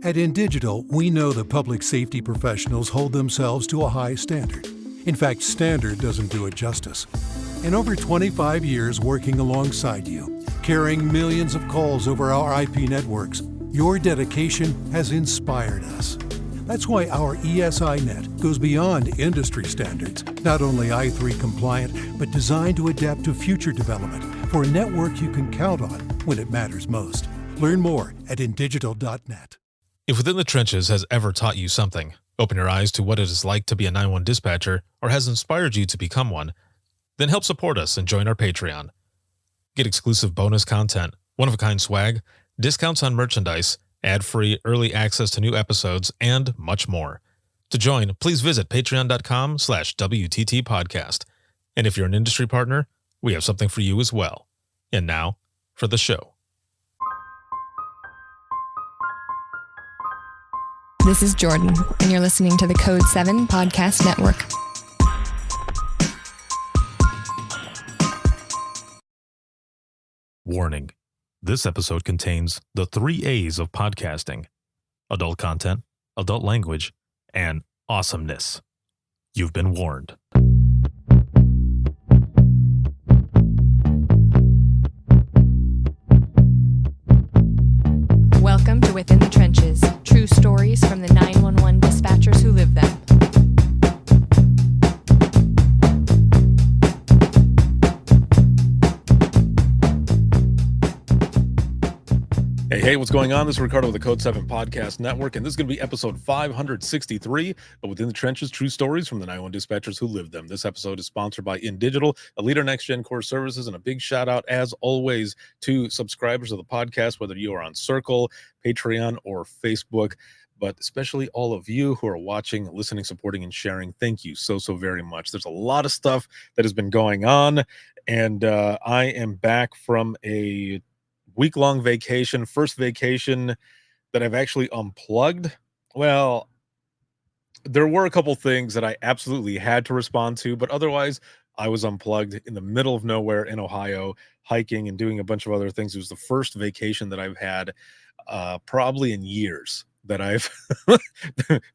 At InDigital, we know that public safety professionals hold themselves to a high standard. In fact, standard doesn't do it justice. In over 25 years working alongside you, carrying millions of calls over our IP networks, your dedication has inspired us. That's why our ESI Net goes beyond industry standards, not only i3 compliant, but designed to adapt to future development for a network you can count on when it matters most. Learn more at indigital.net. If Within the Trenches has ever taught you something, open your eyes to what it is like to be a 911 dispatcher, or has inspired you to become one, then help support us and join our Patreon. Get exclusive bonus content, one-of-a-kind swag, discounts on merchandise, ad-free early access to new episodes, and much more. To join, please visit patreon.com/WTT podcast. And if you're an industry partner, we have something for you as well. And now, for the show. This is Jordan, and you're listening to the Code 7 Podcast Network. Warning. This episode contains the 3 A's of podcasting: adult content, adult language, and awesomeness. You've been warned. Welcome to Within the Trenches, true stories from the 911 dispatchers who live them. Hey, what's going on? This is Ricardo with the Code 7 Podcast Network, and this is going to be episode 563 of Within the Trenches, true stories from the 911 dispatchers who live them. This episode is sponsored by InDigital, a leader in next-gen core services, and a big shout-out, as always, to subscribers of the podcast, whether you are on Circle, Patreon, or Facebook, but especially all of you who are watching, listening, supporting, and sharing. Thank you so very much. There's a lot of stuff that has been going on, and I am back from a week-long vacation, first vacation that I've actually unplugged. Well, there were a couple things that I absolutely had to respond to, but otherwise I was unplugged in the middle of nowhere in Ohio, hiking and doing a bunch of other things. It was the first vacation that I've had probably in years that I've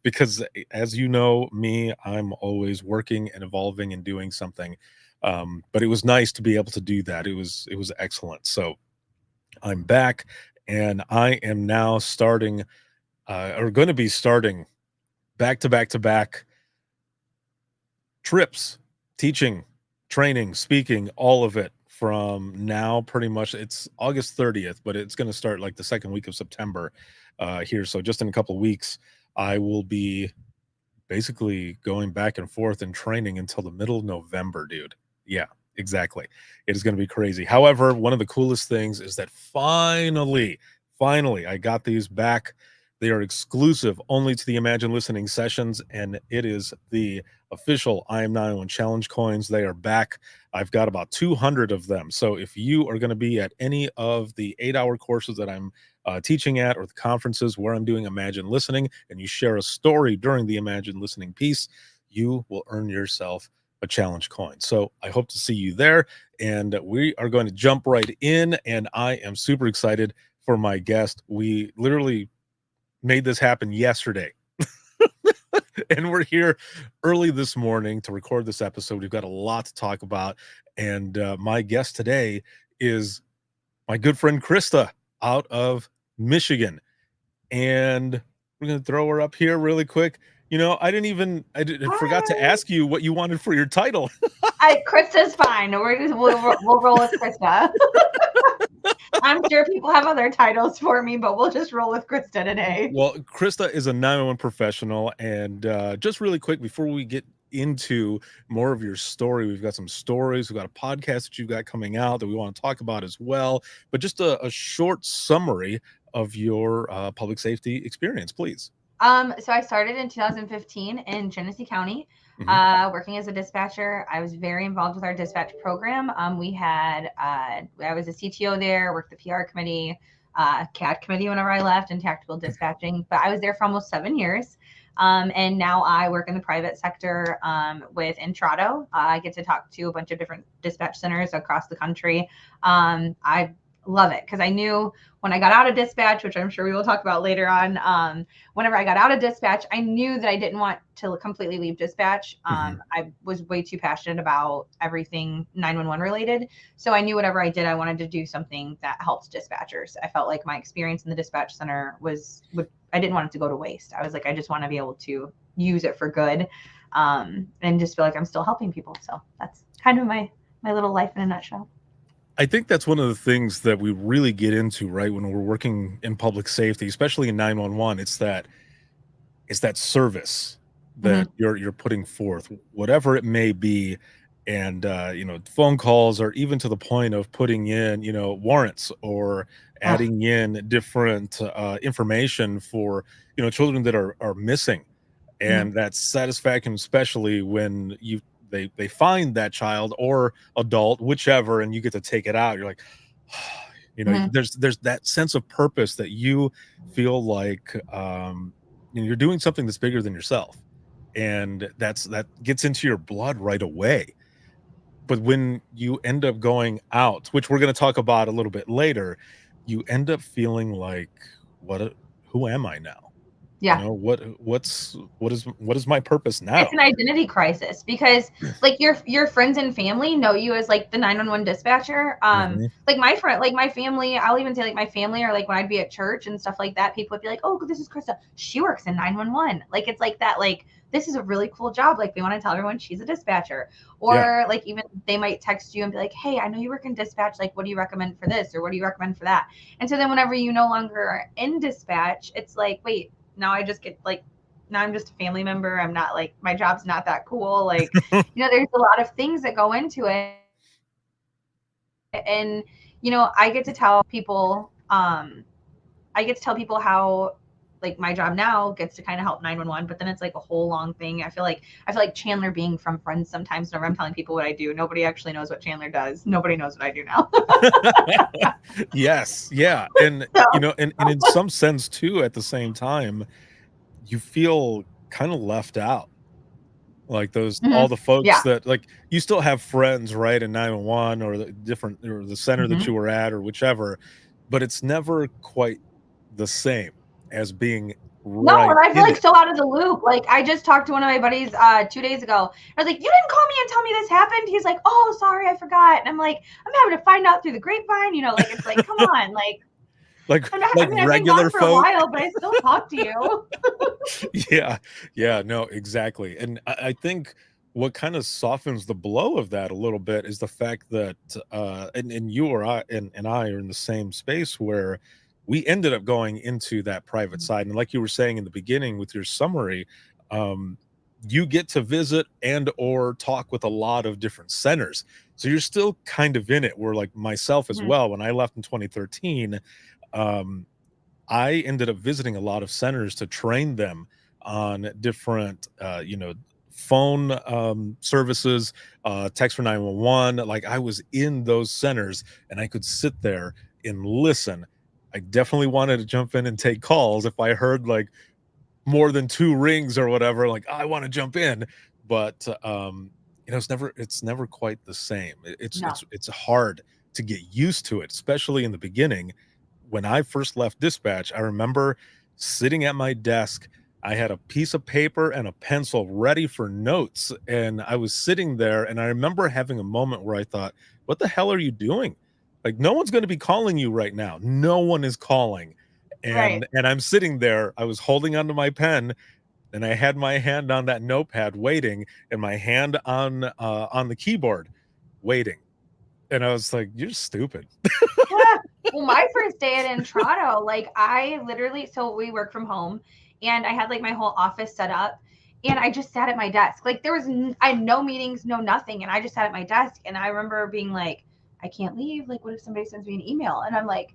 because as you know me, I'm always working and evolving and doing something, but it was nice to be able to do that. It was excellent. So I'm back, and I am now starting, or going to be starting back trips, teaching, training, speaking, all of it from now. Pretty much, it's August 30th, but it's going to start like the second week of September here. So just in a couple of weeks, I will be basically going back and forth and training until the middle of November, dude. Yeah. Exactly. It is going to be crazy. However, one of the coolest things is that finally, I got these back. They are exclusive only to the Imagine Listening sessions, and it is the official I Am 911 Challenge coins. They are back. I've got about 200 of them. So if you are going to be at any of the 8-hour courses that I'm teaching at, or the conferences where I'm doing Imagine Listening, and you share a story during the Imagine Listening piece, you will earn yourself a challenge coin. So I hope to see you there, and we are going to jump right in, and I am super excited for my guest. We literally made this happen yesterday and we're here early this morning to record this episode. We've got a lot to talk about, and my guest today is my good friend Christa out of Michigan, and we're going to throw her up here really quick. You know, I forgot to ask you what you wanted for your title. Krista's fine. We'll roll with Christa. I'm sure people have other titles for me, but we'll just roll with Christa today. Well, Christa is a 911 professional, and just really quick before we get into more of your story, we've got some stories. We've got a podcast that you've got coming out that we want to talk about as well. But just a short summary of your public safety experience, please. So I started in 2015 in Genesee County, working as a dispatcher. I was very involved with our dispatch program. I was a CTO there, worked the PR committee, CAD committee whenever I left, and tactical dispatching. But I was there for almost 7 years. And now I work in the private sector with Intrado. I get to talk to a bunch of different dispatch centers across the country. I love it, because I knew when I got out of dispatch, which I'm sure we will talk about later on, whenever I got out of dispatch, I knew that I didn't want to completely leave dispatch. I was way too passionate about everything 911 related. So I knew whatever I did, I wanted to do something that helped dispatchers. I felt like my experience in the dispatch center I didn't want it to go to waste. I was like, I just want to be able to use it for good, and just feel like I'm still helping people. So that's kind of my little life in a nutshell. I think that's one of the things that we really get into, right, when we're working in public safety, especially in 911. It's that service that you're putting forth, whatever it may be, and phone calls, or even to the point of putting in warrants, or adding in different information for children that are missing, and that satisfaction, especially when they find that child or adult, whichever, and you get to take it out. You're like, there's that sense of purpose that you feel like you're doing something that's bigger than yourself, and that gets into your blood right away. But when you end up going out, which we're going to talk about a little bit later, you end up feeling like, who am I now? Yeah. What is my purpose now? It's an identity crisis, because like your friends and family know you as like the 911 dispatcher. Like my family, I'll even say like my family, or like when I'd be at church and stuff like that, people would be like, oh, this is Christa. She works in 911. Like, it's like that, like, this is a really cool job. Like, we want to tell everyone she's a dispatcher. Or like, even they might text you and be like, hey, I know you work in dispatch. Like, what do you recommend for this? Or what do you recommend for that? And so then whenever you no longer are in dispatch, it's like, wait, now I just get like, now I'm just a family member. I'm not like, my job's not that cool. Like, there's a lot of things that go into it. And, I get to tell people, how like my job now gets to kind of help 911, but then it's like a whole long thing. I feel like Chandler being from Friends sometimes, whenever I'm telling people what I do, nobody actually knows what Chandler does. Nobody knows what I do now. Yes. Yeah. And, and in some sense too, at the same time, you feel kind of left out. Like all the folks that, like, you still have friends, right, in 911, or the center that you were at, or whichever, but it's never quite the same as being No, and I feel like so out of the loop. Like, I just talked to one of my buddies 2 days ago. I was like, you didn't call me and tell me this happened? He's like, oh, sorry, I forgot. And I'm like, I'm having to find out through the grapevine. Like, it's like, come on, like regular I've been gone for folk. a while, but I still talk to you. Yeah, no, exactly. And I think what kind of softens the blow of that a little bit is the fact that and you or I and I are in the same space, where we ended up going into that private side. And like you were saying in the beginning with your summary, you get to visit and or talk with a lot of different centers, so you're still kind of in it. Where, like, myself as well, when I left in 2013, I ended up visiting a lot of centers to train them on different phone services, text for 911. Like, I was in those centers and I could sit there and listen. I definitely wanted to jump in and take calls if I heard like more than 2 rings or whatever. Like, I want to jump in, but it's never quite the same. It's hard to get used to it, especially in the beginning. When I first left dispatch, I remember sitting at my desk. I had a piece of paper and a pencil ready for notes, and I was sitting there, and I remember having a moment where I thought, what the hell are you doing? Like, no one's going to be calling you right now. No one is calling. And I'm sitting there, I was holding onto my pen, and I had my hand on that notepad waiting, and my hand on the keyboard waiting. And I was like, you're stupid. Well, my first day at Entrado, like, I literally, so we work from home, and I had like my whole office set up, and I just sat at my desk. Like, I had no meetings, no nothing. And I just sat at my desk, and I remember being like, I can't leave. Like, what if somebody sends me an email? And I'm like,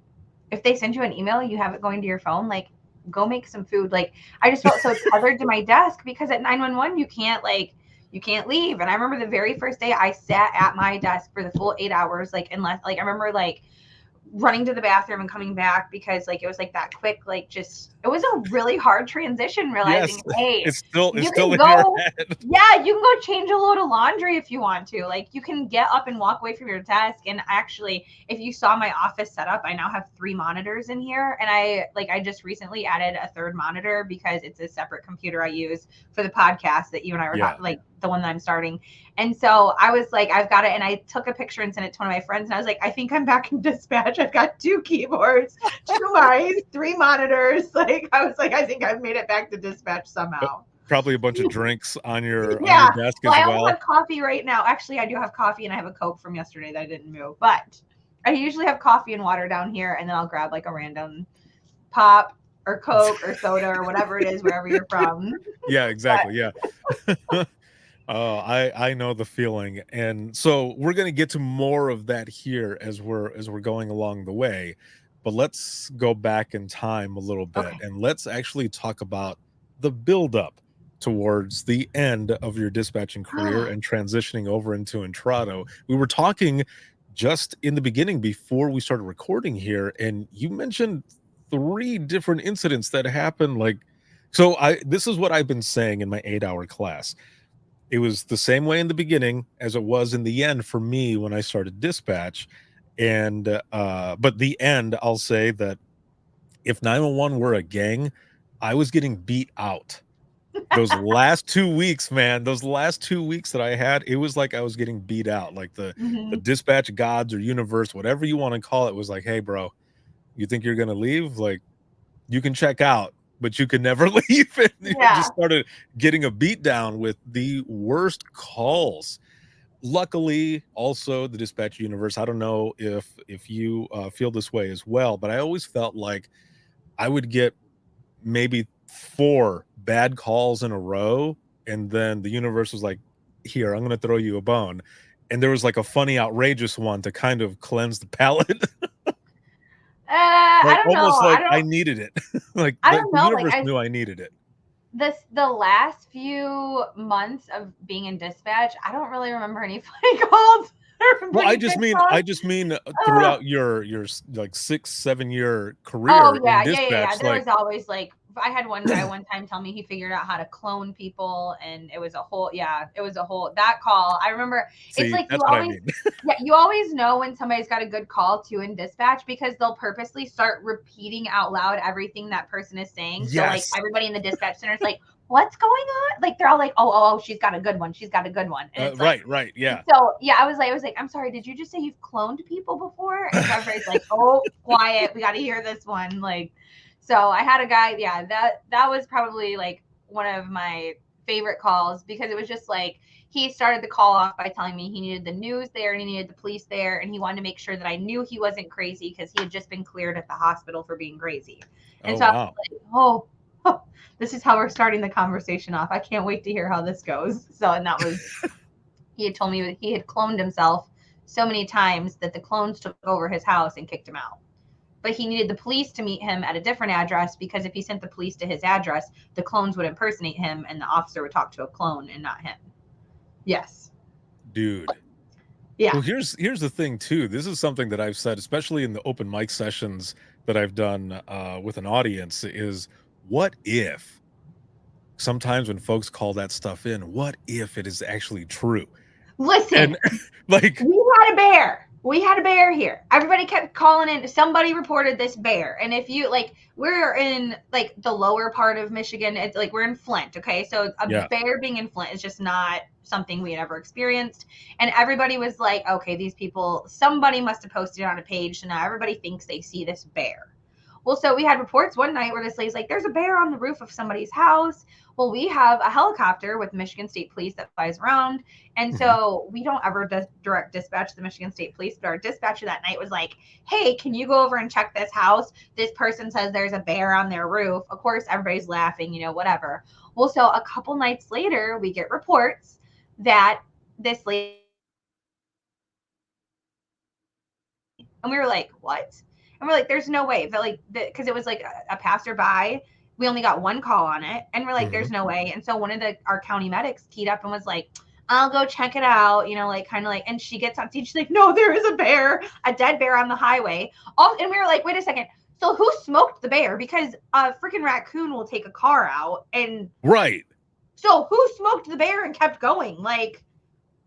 if they send you an email, you have it going to your phone, like, go make some food. Like, I just felt so tethered to my desk, because at 911, you can't leave. And I remember the very first day I sat at my desk for the full 8 hours, like, unless, like, I remember, like, running to the bathroom and coming back because like it was like that quick, like just it was a really hard transition realizing, Yes, hey, it's still you in can your go, head. yeah, you can go change a load of laundry if you want to. Like you can get up and walk away from your desk. And actually, if you saw my office setup, I now have 3 monitors in here. And I just recently added a 3rd monitor because it's a separate computer I use for the podcast that you and I were talking, like the one that I'm starting. And so I was like, I've got it. And I took a picture and sent it to one of my friends. And I was like, I think I'm back in dispatch. I've got 2 keyboards, 2 mice, 3 monitors. Like, I was like, I think I've made it back to dispatch somehow. Probably a bunch of drinks on your desk well, as I well. only have coffee right now. Actually, I do have coffee and I have a Coke from yesterday that I didn't move. But I usually have coffee and water down here. And then I'll grab like a random pop or Coke or soda or whatever it is, wherever you're from. Yeah, exactly. Yeah. Oh, I know the feeling. And so we're going to get to more of that here as we're going along the way. But let's go back in time a little bit and let's actually talk about the buildup towards the end of your dispatching career and transitioning over into Entrado. We were talking just in the beginning before we started recording here, and you mentioned 3 different incidents that happened. Like, so this is what I've been saying in my 8-hour class. It was the same way in the beginning as it was in the end for me when I started dispatch. And but the end, I'll say that if 911 were a gang, I was getting beat out. Those last 2 weeks, man, those last 2 weeks that I had, it was like I was getting beat out. Like the dispatch gods or universe, whatever you want to call it, was like, hey, bro, you think you're gonna leave? Like, you can check out, but you can never leave. And you just started getting a beat down with the worst calls. Luckily, also the dispatch universe, I don't know if you feel this way as well, but I always felt like I would get maybe 4 bad calls in a row, and then the universe was like, here, I'm going to throw you a bone. And there was like a funny, outrageous one to kind of cleanse the palate. I don't almost know. like I needed it. Like I don't the know. universe Like knew I needed it. The last few months of being in dispatch, I don't really remember any funny calls. Well, I just mean throughout your like 6-7 year career Oh yeah, in dispatch. There was always like, I had one guy one time tell me he figured out how to clone people, and it was a whole that call. I remember. See, it's like that's you what always I mean. you always know when somebody's got a good call too in dispatch, because they'll purposely start repeating out loud everything that person is saying. So like everybody in the dispatch center is like, what's going on? Like they're all like, oh, she's got a good one. She's got a good one. And it's right. Yeah. So yeah, I was like, I'm sorry, did you just say you've cloned people before? And so everybody's like, oh, quiet. We got to hear this one. Like, so I had a guy, that was probably like one of my favorite calls, because it was just like, he started the call off by telling me he needed the news there and he needed the police there, and he wanted to make sure that I knew he wasn't crazy because he had just been cleared at the hospital for being crazy. And I was like, oh, this is how we're starting the conversation off. I can't wait to hear how this goes. So, and that was, he had told me that he had cloned himself so many times that the clones took over his house and kicked him out. But he needed the police to meet him at a different address, because if he sent the police to his address, the clones would impersonate him and the officer would talk to a clone and not him. Yes. Dude. Yeah. Well, here's the thing too. This is something that I've said, especially in the open mic sessions that I've done with an audience, is what if sometimes when folks call that stuff in, what if it is actually true? Listen, and, like, we had a bear here. Everybody kept calling in. Somebody reported this bear. And if you like, we're in like the lower part of Michigan. It's like, we're in Flint. Okay. So a bear being in Flint is just not something we had ever experienced. And everybody was like, okay, these people, somebody must have posted it on a page. So now everybody thinks they see this bear. Well, so we had reports one night where this lady's like, there's a bear on the roof of somebody's house. Well, we have a helicopter with Michigan State Police that flies around. And so we don't ever direct dispatch the Michigan State Police, but our dispatcher that night was like, hey, can you go over and check this house? This person says there's a bear on their roof. Of course, everybody's laughing, whatever. Well, so a couple nights later, we get reports that this lady, and we were like, what? And we're like, there's no way. But like, because it was like a passerby. We only got one call on it. And we're like, there's no way. And so one of our county medics keyed up and was like, I'll go check it out, you know, like kind of like, and she gets on stage, she's like, no, there is a dead bear on the highway. And we were like, wait a second. So who smoked the bear? Because a freaking raccoon will take a car out. And right. So who smoked the bear and kept going? Like,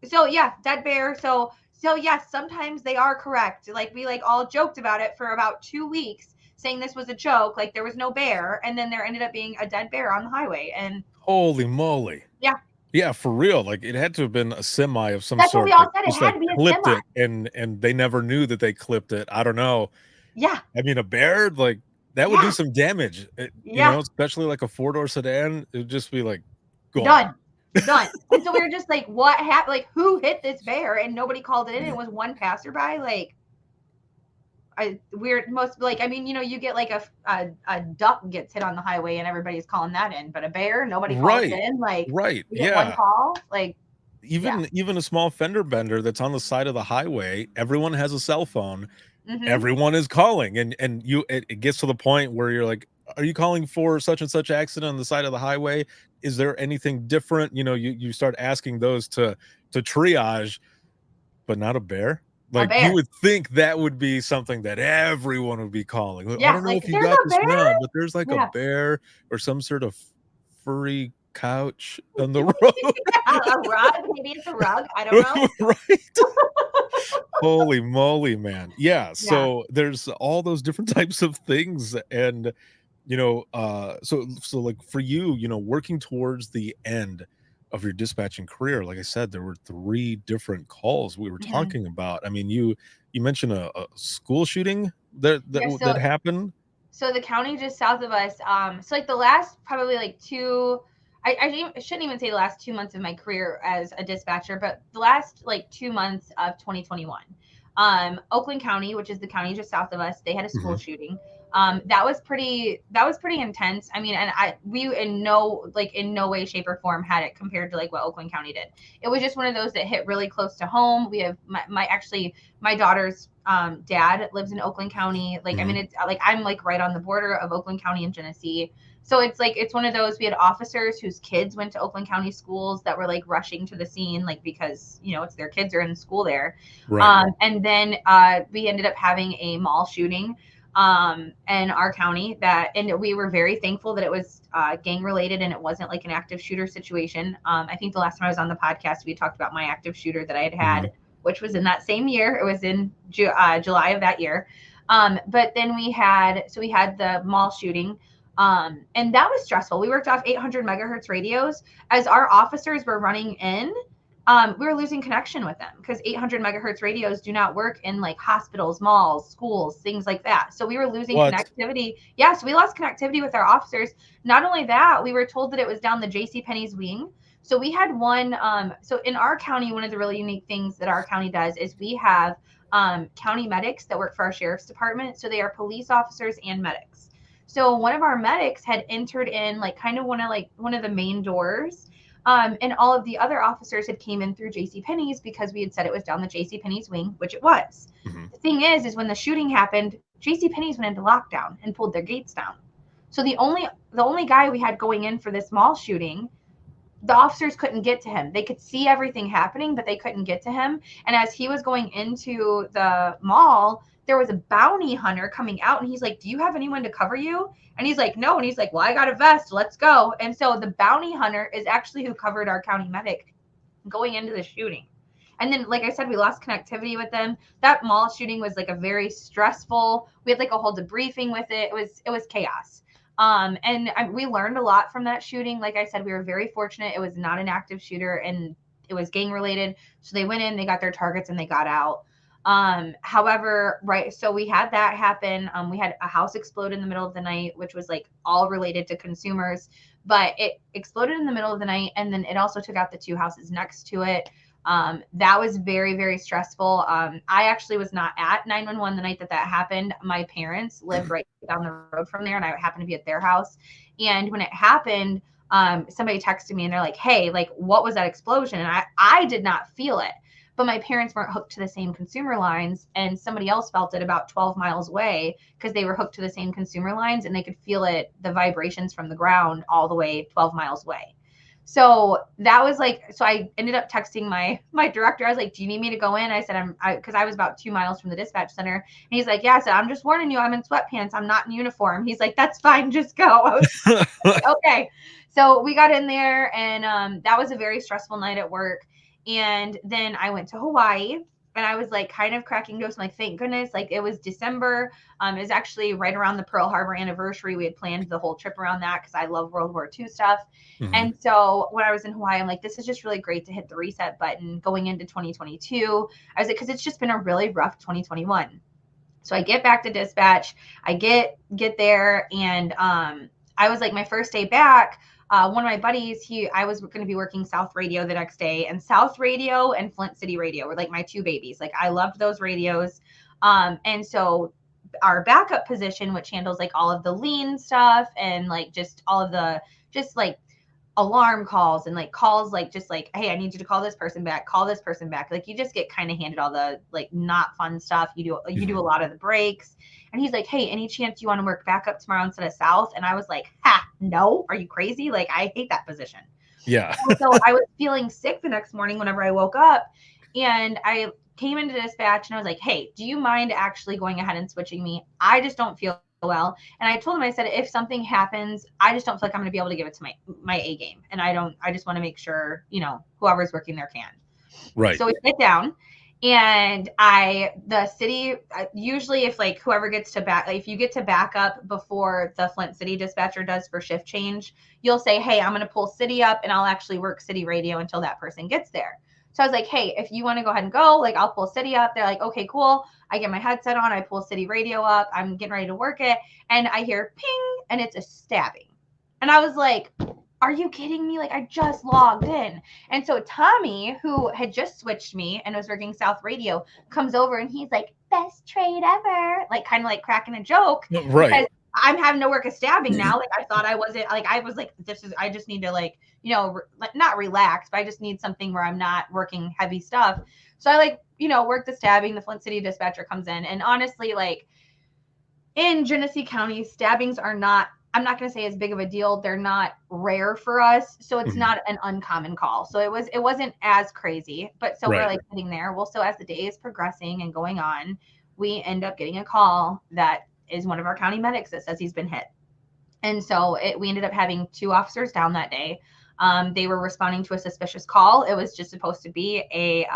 so yeah, dead bear. So yes, sometimes they are correct. Like we like all joked about it for about 2 weeks, saying this was a joke, like there was no bear, and then there ended up being a dead bear on the highway. And holy moly. Yeah. Yeah, for real. Like it had to have been a semi of some That's sort. what we all said. It Just had like to be a clipped semi. it, and they never knew that they clipped it. I don't know. Yeah. I mean, a bear, like that would do some damage. You know, especially like a 4-door sedan. It would just be like done. And so we were just like, what happened? Like, who hit this bear? And nobody called it in. It was one passerby. Like, weird. Most like, I mean, you know, you get like a duck gets hit on the highway and everybody's calling that in, but a bear, nobody calls it in. Like, you get one call. Like, even a small fender bender that's on the side of the highway, everyone has a cell phone. Mm-hmm. Everyone is calling, and it gets to the point where you're like, are you calling for such and such accident on the side of the highway? Is there anything different? You know, you start asking those to triage, but not a bear. Like you would think that would be something that everyone would be calling. I don't know if you got this wrong, but there's like a bear or some sort of furry couch on the road. A rug, maybe it's a rug. I don't know. Right. Holy moly, man. Yeah. So there's all those different types of things. And, you know, so like for you, you know, working towards the end of your dispatching career, like I said, there were 3 different calls we were talking about. I mean, you mentioned a school shooting that happened. So the county just south of us, so like the last probably like 2, I shouldn't even say the last 2 months of my career as a dispatcher, but the last like 2 months of 2021, Oakland County, which is the county just south of us, they had a school shooting. That was pretty intense. I mean, and we in no way, shape, or form had it compared to like what Oakland County did. It was just one of those that hit really close to home. We have my daughter's dad lives in Oakland County. Like, I mean, it's like I'm like right on the border of Oakland County and Genesee. So it's like, it's one of those, we had officers whose kids went to Oakland County schools that were like rushing to the scene, like, because, you know, it's their kids are in school there. Right. And then we ended up having a mall shooting in our county and we were very thankful that it was gang related and it wasn't like an active shooter situation. I think the last time I was on the podcast, we talked about my active shooter that I had, which was in that same year. It was in July of that year. But then we had the mall shooting. And that was stressful. We worked off 800 megahertz radios. As our officers were running in, we were losing connection with them because 800 megahertz radios do not work in like hospitals, malls, schools, things like that. So we were losing connectivity. Yeah, so we lost connectivity with our officers. Not only that, we were told that it was down the JCPenney's wing. So we had one. So in our county, one of the really unique things that our county does is we have county medics that work for our sheriff's department. So they are police officers and medics. So one of our medics had entered in like kind of one of the main doors. And all of the other officers had came in through JCPenney's because we had said it was down the JCPenney's wing, which it was. The thing is when the shooting happened, JCPenney's went into lockdown and pulled their gates down. So the only guy we had going in for this mall shooting, the officers couldn't get to him. They could see everything happening, but they couldn't get to him. And as he was going into the mall, there was a bounty hunter coming out and he's like, do you have anyone to cover you? And he's like, no. And he's like, well, I got a vest. Let's go. And so the bounty hunter is actually who covered our county medic going into the shooting. And then, like I said, we lost connectivity with them. That mall shooting was like a very stressful, we had like a whole debriefing with it. It was chaos. And we learned a lot from that shooting. Like I said, we were very fortunate. It was not an active shooter and it was gang related. So they went in, they got their targets and they got out. However, right. So we had that happen. We had a house explode in the middle of the night, which was like all related to consumers, but it exploded in the middle of the night. And then it also took out the 2 houses next to it. That was very, very stressful. I actually was not at 911 the night that happened. My parents lived right down the road from there and I happened to be at their house. And when it happened, somebody texted me and they're like, hey, like, what was that explosion? And I did not feel it. But my parents weren't hooked to the same consumer lines and somebody else felt it about 12 miles away because they were hooked to the same consumer lines and they could feel it, the vibrations from the ground all the way 12 miles away. So that was like, so I ended up texting my director. I was like, do you need me to go in? I said, because I was about 2 miles from the dispatch center. And he's like, yeah. I said, I'm just warning you, I'm in sweatpants. I'm not in uniform. He's like, that's fine. Just go. I was like, okay. So we got in there, and that was a very stressful night at work. And then I went to Hawaii. And I was like kind of cracking jokes. I'm like, thank goodness. Like, it was December. It was actually right around the Pearl Harbor anniversary. We had planned the whole trip around that because I love World War II stuff. Mhm. And so when I was in Hawaii, I'm like, this is just really great to hit the reset button going into 2022. I was like, because it's just been a really rough 2021. So I get back to dispatch. I get there, and I was like, my first day back. One of my buddies, I was going to be working South Radio the next day, and South Radio and Flint City Radio were like my two babies. Like, I loved those radios. And so our backup position, which handles like all of the lean stuff and like just all of the just like alarm calls and like calls, like just like, hey, I need you to call this person back, call this person back. Like, you just get kind of handed all the like not fun stuff. You do a lot of the breaks. And he's like, hey, any chance you want to work backup tomorrow instead of South? And I was like, no, are you crazy? Like, I hate that position. Yeah. So I was feeling sick the next morning whenever I woke up, and I came into dispatch and I was like, hey, do you mind actually going ahead and switching me? I just don't feel well. And I told him, I said, if something happens, I just don't feel like I'm going to be able to give it to my A game. And I just want to make sure, whoever's working there can. Right. So we sit down, and the city, usually if like whoever gets to back, like if you get to back up before the Flint City dispatcher does for shift change, you'll say, hey, I'm going to pull city up and I'll actually work city radio until that person gets there. So I was like, hey, if you want to go ahead and go, like, I'll pull city up. They're like, okay, cool. I get my headset on. I pull city radio up. I'm getting ready to work it. And I hear ping, and it's a stabbing. And I was like, are you kidding me? Like, I just logged in. And so Tommy, who had just switched me and was working South Radio, comes over and he's like, best trade ever. Like, kind of like cracking a joke. Right. Because I'm having to work a stabbing now. Like, I thought I wasn't, like, I was like, I just need to like, not relax, but I just need something where I'm not working heavy stuff. So I like, work the stabbing. The Flint City dispatcher comes in. And honestly, like, in Genesee County, stabbings are not, I'm not going to say as big of a deal. They're not rare for us. So it's not an uncommon call. So it wasn't as crazy, but so we're like sitting there. Well, so as the day is progressing and going on, we end up getting a call that is one of our county medics that says he's been hit. And so we ended up having 2 officers down that day. They were responding to a suspicious call. It was just supposed to be a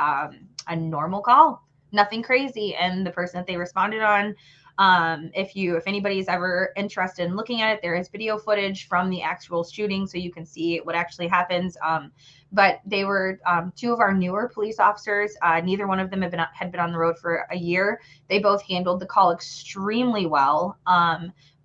normal call, nothing crazy. And the person that they responded on, if anybody's ever interested in looking at it, there is video footage from the actual shooting, so you can see what actually happens. But they were 2 of our newer police officers. Neither one of them had been on the road for a year. They both handled the call extremely well.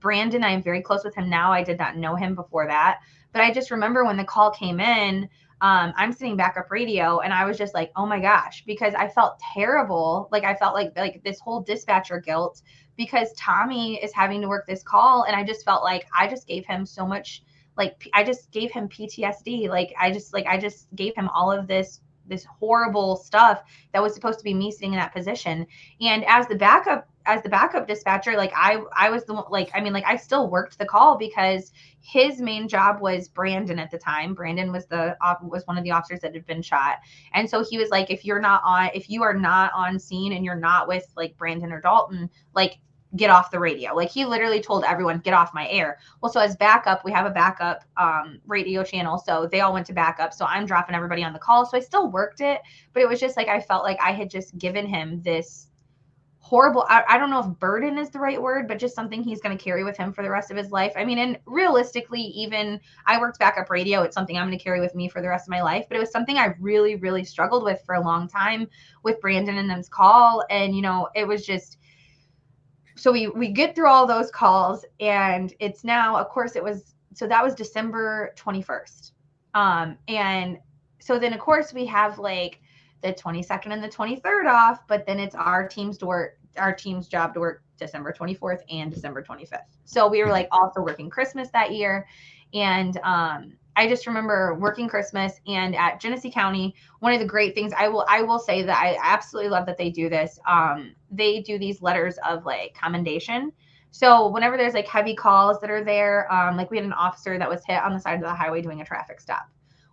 Brandon, I am very close with him now. I did not know him before that, but I just remember when the call came in, I'm sitting backup radio, and I was just like, oh my gosh, because I felt terrible. Like, I felt like this whole dispatcher guilt, because Tommy is having to work this call. And I just felt like I just gave him so much, like, I just gave him PTSD. I just gave him all of this horrible stuff that was supposed to be me sitting in that position. And as the backup dispatcher, like, I was the one, like, I mean, like, I still worked the call because his main job was Brandon at the time. Brandon was one of the officers that had been shot. And so he was like, if you are not on scene and you're not with like Brandon or Dalton, like, get off the radio. Like, he literally told everyone, get off my air. Well, so as backup, we have a backup radio channel. So they all went to backup. So I'm dropping everybody on the call. So I still worked it, but it was just like, I felt like I had just given him this horrible, I don't know if burden is the right word, but just something he's going to carry with him for the rest of his life. I mean, and realistically, even I worked backup radio. It's something I'm going to carry with me for the rest of my life, but it was something I really, really struggled with for a long time with Brandon and them's call. And, it was just, so we get through all those calls, and it's now, of course, that was December 21st. And so then, of course, we have like the 22nd and the 23rd off, but then it's our team's job to work December 24th and December 25th. So we were like also working Christmas that year. And I just remember working Christmas, and at Genesee County, one of the great things I will say that I absolutely love that they do this. They do these letters of like commendation. So whenever there's like heavy calls that are there, like we had an officer that was hit on the side of the highway doing a traffic stop.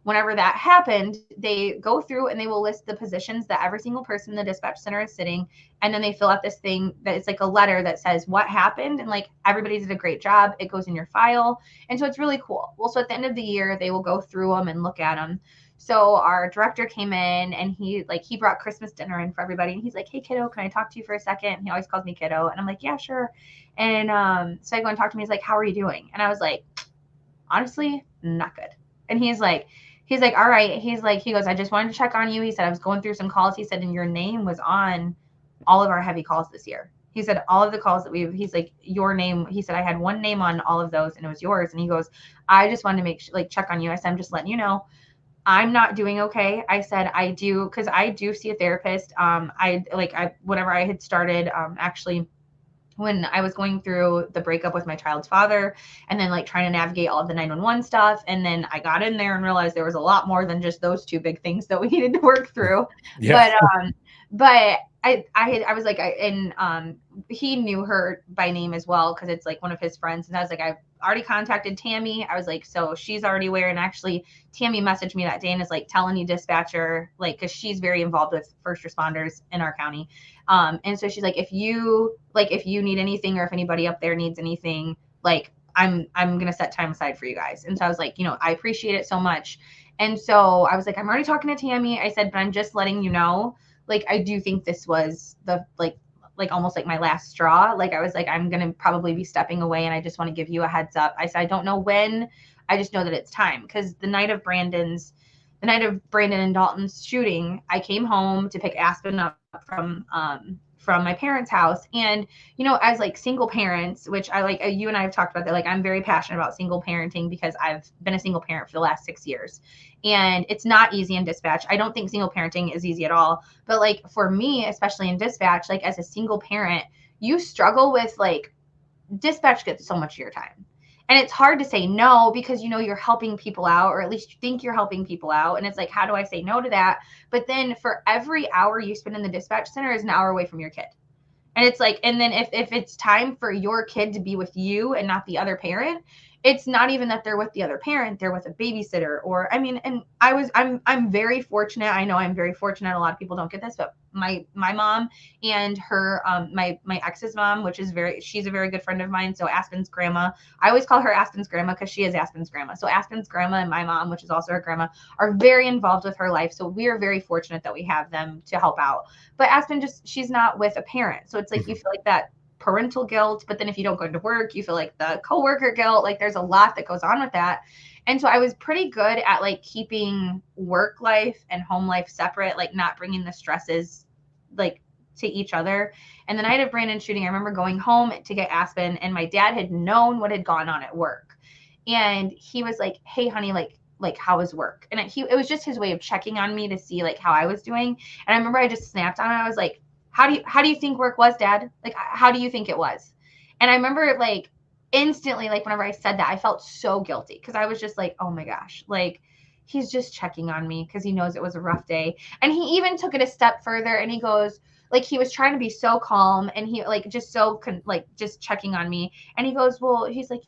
whenever that happened, they go through and they will list the positions that every single person in the dispatch center is sitting. And then they fill out this thing that it's like a letter that says what happened. And like, everybody did a great job. It goes in your file. And so it's really cool. Well, so at the end of the year, they will go through them and look at them. So our director came in and he brought Christmas dinner in for everybody. And he's like, hey, kiddo, can I talk to you for a second? And he always calls me kiddo. And I'm like, yeah, sure. And so I go and talk to him. He's like, how are you doing? And I was like, honestly, not good. And he's like, all right. He goes, I just wanted to check on you. He said, I was going through some calls. He said, and your name was on all of our heavy calls this year. He said, all of the calls that he's like, your name, he said, I had one name on all of those and it was yours. And he goes, I just wanted to check on you. I said, I'm just letting you know, I'm not doing okay. I said, because I do see a therapist. Whenever I had started, actually, when I was going through the breakup with my child's father and then like trying to navigate all of the 911 stuff. And then I got in there and realized there was a lot more than just those two big things that we needed to work through. Yeah. But I was like, he knew her by name as well, because it's like one of his friends. And I was like, I've already contacted Tammy. I was like, so she's already aware. And actually, Tammy messaged me that day and is like telling you dispatcher, like, because she's very involved with first responders in our county. And so she's like, if you need anything or if anybody up there needs anything, like, I'm going to set time aside for you guys. And so I was like, I appreciate it so much. And so I was like, I'm already talking to Tammy. I said, but I'm just letting you know, like, I do think this was the, like almost like my last straw. Like, I was like, I'm going to probably be stepping away. And I just want to give you a heads up. I said, I don't know when, I just know that it's time. Because the night of Brandon and Dalton's shooting, I came home to pick Aspen up from my parents' house. And, as like single parents, which I like, you and I have talked about that, like, I'm very passionate about single parenting because I've been a single parent for the last 6 years. And it's not easy in dispatch. I don't think single parenting is easy at all. But like for me, especially in dispatch, like as a single parent, you struggle with like, dispatch gets so much of your time. And it's hard to say no because, you're helping people out, or at least you think you're helping people out. And it's like, how do I say no to that? But then for every hour you spend in the dispatch center is an hour away from your kid. And it's like, and then if it's time for your kid to be with you and not the other parent, it's not even that they're with the other parent, they're with a babysitter. Or, and I'm very fortunate. I know I'm very fortunate. A lot of people don't get this, but my mom and her, my ex's mom, she's a very good friend of mine. So Aspen's grandma, I always call her Aspen's grandma because she is Aspen's grandma. So Aspen's grandma and my mom, which is also her grandma, are very involved with her life. So we are very fortunate that we have them to help out. But Aspen she's not with a parent. So it's like, you feel like that parental guilt, but then if you don't go to work, you feel like the coworker guilt. Like there's a lot that goes on with that. And so I was pretty good at like keeping work life and home life separate, like not bringing the stresses like to each other. And the night of Brandon's shooting, I remember going home to get Aspen, and my dad had known what had gone on at work. And he was like, hey honey, like how was work? And it was just his way of checking on me to see like how I was doing. And I remember I just snapped on it. I was like, how do you think work was, Dad? Like, how do you think it was? And I remember like instantly, like whenever I said that, I felt so guilty because I was just like, oh my gosh, like he's just checking on me because he knows it was a rough day. And he even took it a step further and he goes, like, he was trying to be so calm and he like just just checking on me. And he goes, well, he's like,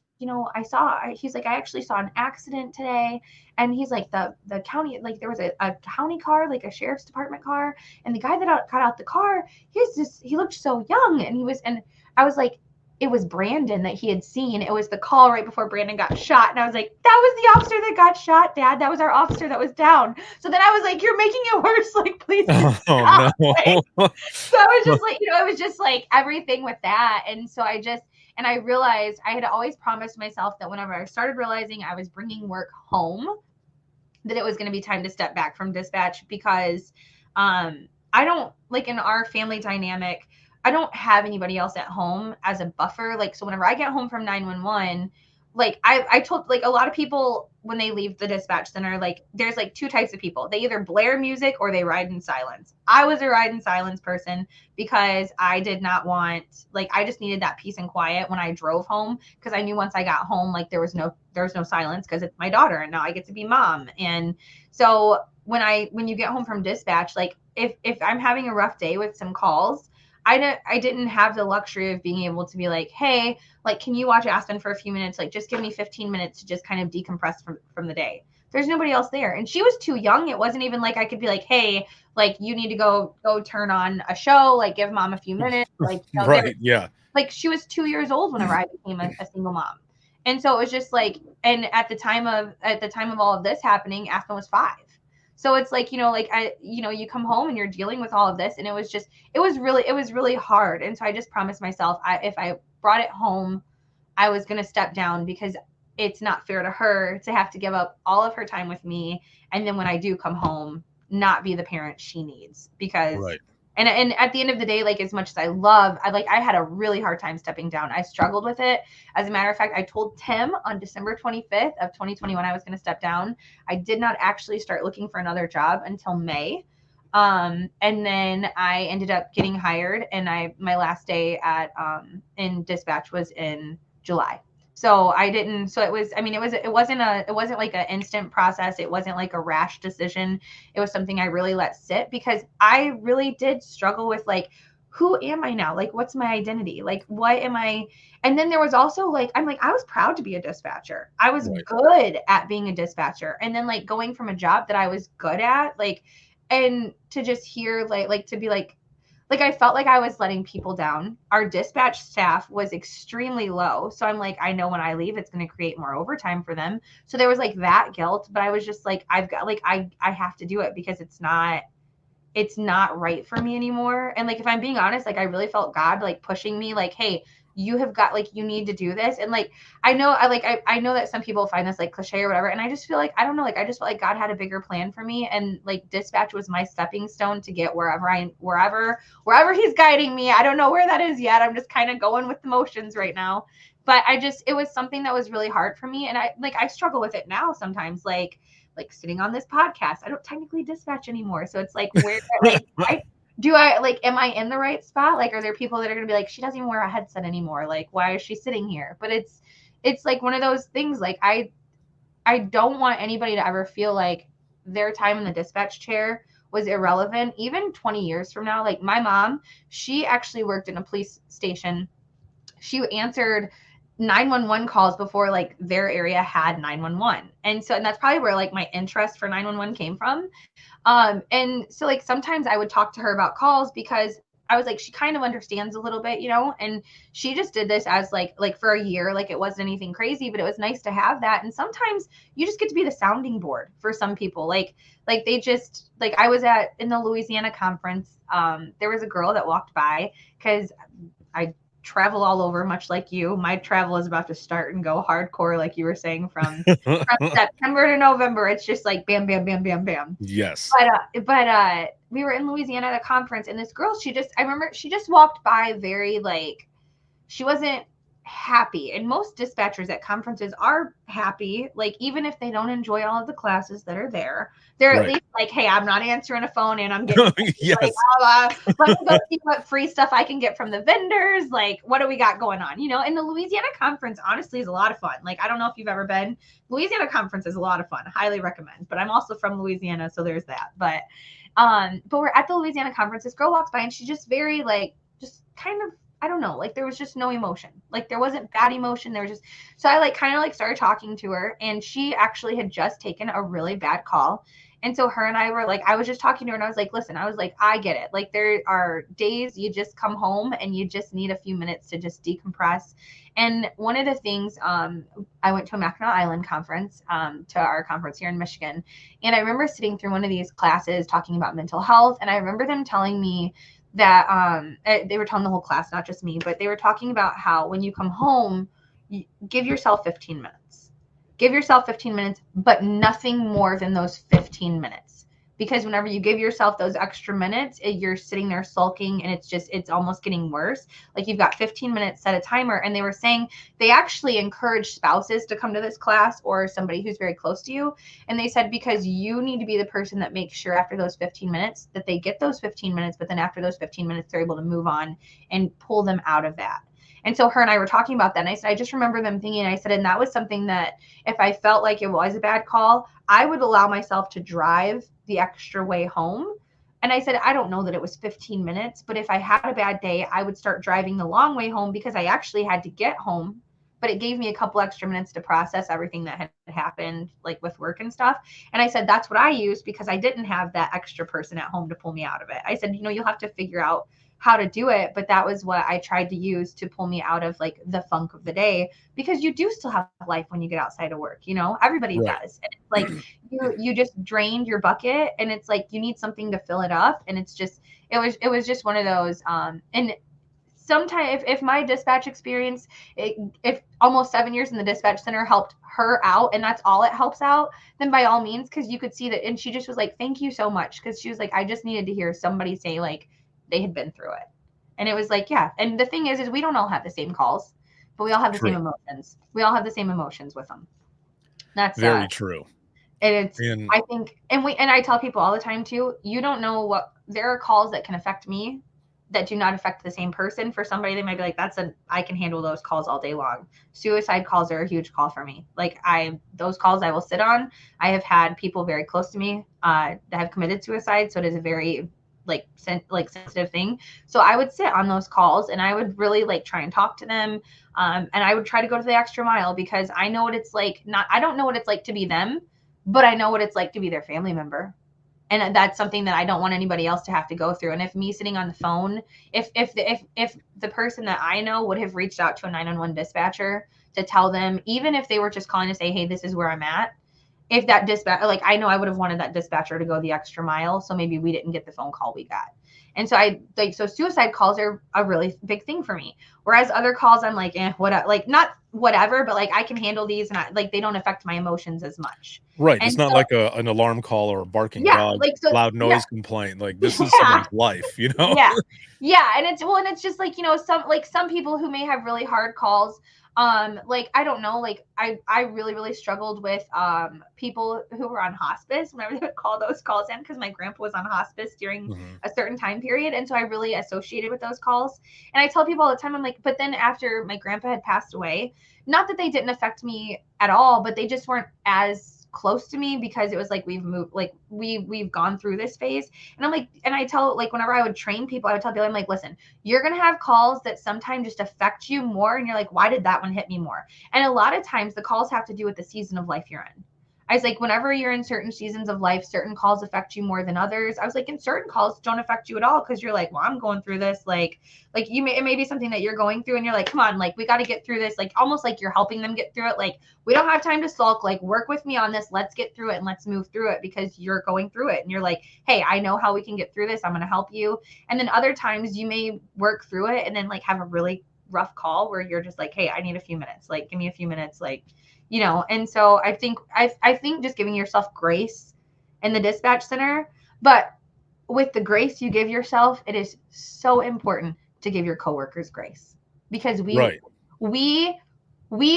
he's like, I actually saw an accident today. And he's like, the county, like there was a county car, like a sheriff's department car. And the guy that got out the car, he looked so young. And I was like, it was Brandon that he had seen. It was the call right before Brandon got shot. And I was like, that was the officer that got shot, Dad. That was our officer that was down. So then I was like, you're making it worse. Like, please. Oh, no. So I was just like, it was just like everything with that. And so and I realized I had always promised myself that whenever I started realizing I was bringing work home, that it was going to be time to step back from dispatch because I don't, like in our family dynamic, I don't have anybody else at home as a buffer. Like, so whenever I get home from 911, like I told, like a lot of people when they leave the dispatch center, like there's like two types of people. They either blare music or they ride in silence. I was a ride in silence person because I did not want, like, I just needed that peace and quiet when I drove home. Cause I knew once I got home, like there was no silence because it's my daughter and now I get to be mom. And so when you get home from dispatch, like if I'm having a rough day with some calls, I didn't have the luxury of being able to be like, hey, like, can you watch Aspen for a few minutes? Like, just give me 15 minutes to just kind of decompress from the day. There's nobody else there. And she was too young. It wasn't even like I could be like, hey, like, you need to go turn on a show, like, give mom a few minutes. Like, right. Yeah. Like, she was 2 years old whenever I became a single mom. And so it was just like, and at the time of all of this happening, Aspen was 5. So it's like, like you come home and you're dealing with all of this, and it was really hard. And so I just promised myself, if I brought it home, I was going to step down, because it's not fair to her to have to give up all of her time with me. And then when I do come home, not be the parent she needs, because right. And at the end of the day, like, as much as I had a really hard time stepping down. I struggled with it. As a matter of fact, I told Tim on December 25th of 2021 I was going to step down. I did not actually start looking for another job until May. And then I ended up getting hired, and my last day at in dispatch was in July. So it wasn't like an instant process. It wasn't like a rash decision. It was something I really let sit, because I really did struggle with, like, who am I now? Like, what's my identity? Like, what am I? And then there was also, like, I was proud to be a dispatcher. I was good at being a dispatcher. And then, like, going from a job that I was good at, like, and to just hear, like to be like I felt like I was letting people down. Our dispatch staff was extremely low. So I'm like, I know when I leave, it's going to create more overtime for them. So there was, like, that guilt, but I was just like, I've got, like, I have to do it, because it's not right for me anymore. And, like, if I'm being honest, like, I really felt God, like, pushing me, like, hey, you have got, like, you need to do this. And, like, I know that some people find this, like, cliche or whatever. And I just feel like, I don't know, like, I just felt like God had a bigger plan for me. And, like, dispatch was my stepping stone to get wherever he's guiding me. I don't know where that is yet. I'm just kind of going with the motions right now. But it was something that was really hard for me. And I struggle with it now sometimes, like sitting on this podcast. I don't technically dispatch anymore. So it's like, where, like, am I in the right spot? Like, are there people that are going to be like, she doesn't even wear a headset anymore. Like, why is she sitting here? But it's like one of those things. Like, I don't want anybody to ever feel like their time in the dispatch chair was irrelevant. Even 20 years from now, like, my mom, she actually worked in a police station. She answered 911 calls before, like, their area had 911. And that's probably where, like, my interest for 911 came from. And so, like, sometimes I would talk to her about calls, because I was like, she kind of understands a little bit, and she just did this as like for a year. Like, it wasn't anything crazy, but it was nice to have that. And sometimes you just get to be the sounding board for some people. Like they just, like, I was in the Louisiana conference. There was a girl that walked by, because I travel all over, much like you. My travel is about to start and go hardcore, like you were saying, from September to November. It's just like bam, bam, bam, bam, bam. Yes. But we were in Louisiana at a conference, and this girl, I remember she just walked by very, like, she wasn't happy. And most dispatchers at conferences are happy, like, even if they don't enjoy all of the classes that are there. They're at least like, hey, I'm not answering a phone, and I'm getting yes. Like, let me go see what free stuff I can get from the vendors. Like, what do we got going on? And the Louisiana conference, honestly, is a lot of fun. Like, I don't know if you've ever been. Louisiana conference is a lot of fun. Highly recommend. But I'm also from Louisiana, so there's that. But we're at the Louisiana conference. This girl walks by, and she's just very, like, just kind of, I don't know, like, there was just no emotion. Like, there wasn't bad emotion. There was just, so I, like, kind of, like, started talking to her, and she actually had just taken a really bad call. And so her and I were like, I was just talking to her, and I was like, listen, I was like, I get it. Like, there are days you just come home and you just need a few minutes to just decompress. And one of the things, I went to a Mackinac Island conference, to our conference here in Michigan. And I remember sitting through one of these classes talking about mental health. And I remember them telling me that they were telling the whole class, not just me, but they were talking about how when you come home, give yourself 15 minutes. Give yourself 15 minutes, but nothing more than those 15 minutes. Because whenever you give yourself those extra minutes, you're sitting there sulking, and it's almost getting worse. Like, you've got 15 minutes, set a timer. And they were saying they actually encourage spouses to come to this class, or somebody who's very close to you. And they said, because you need to be the person that makes sure after those 15 minutes that they get those 15 minutes, but then after those 15 minutes, they're able to move on and pull them out of that. And so her and I were talking about that. And I said, I just remember them thinking, I said, and that was something that if I felt like it was a bad call, I would allow myself to drive the extra way home And I said, I don't know that it was 15 minutes, but if I had a bad day, I would start driving the long way home because I actually had to get home. But it gave me a couple extra minutes to process everything that had happened, like with work and stuff. And I said, that's what I used because I didn't have that extra person at home to pull me out of it. I said, you'll have to figure out how to do it. But that was what I tried to use to pull me out of like the funk of the day, because you do still have life when you get outside of work. Everybody does. And it's like you just drained your bucket, and it's like you need something to fill it up. And it's just it was just one of those. And sometimes if my dispatch experience, if almost 7 years in the dispatch center helped her out, and that's all it helps out, then by all means, because you could see that. And she just was like, thank you so much, because she was like, I just needed to hear somebody say like they had been through it. And it was like, yeah. And the thing is we don't all have the same calls, but we all have the same emotions. We all have the same emotions with them. That's very true. And I think, and I tell people all the time too, you don't know there are calls that can affect me that do not affect the same person. For somebody, they might be like, I can handle those calls all day long. Suicide calls are a huge call for me. Like those calls I will sit on. I have had people very close to me that have committed suicide. So it is a very sensitive thing. So I would sit on those calls, and I would really like try and talk to them. And I would try to go to the extra mile, because I know what it's like. I don't know what it's like to be them, but I know what it's like to be their family member. And that's something that I don't want anybody else to have to go through. And if me sitting on the phone, if the person that I know would have reached out to a 911 dispatcher to tell them, even if they were just calling to say, hey, this is where I'm at, if that dispatcher, like, I know I would have wanted that dispatcher to go the extra mile. So maybe we didn't get the phone call we got. And so suicide calls are a really big thing for me. Whereas other calls, I'm like, whatever, like not whatever, but like I can handle these, and they don't affect my emotions as much. Right. And it's not like an alarm call or a barking dog, loud noise complaint. Like this is someone's life, Yeah. Yeah. And it's just like, some people who may have really hard calls, like, I don't know, like I really, really struggled with people who were on hospice whenever they would call those calls in, because my grandpa was on hospice during a certain time period. And so I really associated with those calls. And I tell people all the time, I'm like, but then after my grandpa had passed away, not that they didn't affect me at all, but they just weren't as close to me, because it was like we've moved, like we've gone through this phase. And I'm like, and I tell, like, whenever I would train people, I would tell people, I'm like, listen, you're gonna have calls that sometimes just affect you more, and you're like, why did that one hit me more? And a lot of times the calls have to do with the season of life you're in. I was like, whenever you're in certain seasons of life, certain calls affect you more than others. I was like, and certain calls don't affect you at all, because you're like, well, I'm going through this. Like it may be something that you're going through, and you're like, come on, like, we got to get through this. Like, almost like you're helping them get through it. Like, we don't have time to sulk. Like, work with me on this. Let's get through it, and let's move through it, because you're going through it. And you're like, hey, I know how we can get through this. I'm going to help you. And then other times you may work through it and then like have a really rough call where you're just like, hey, I need a few minutes. Like, give me a few minutes. Like, and so I think just giving yourself grace in the dispatch center, but with the grace you give yourself, it is so important to give your coworkers grace, because we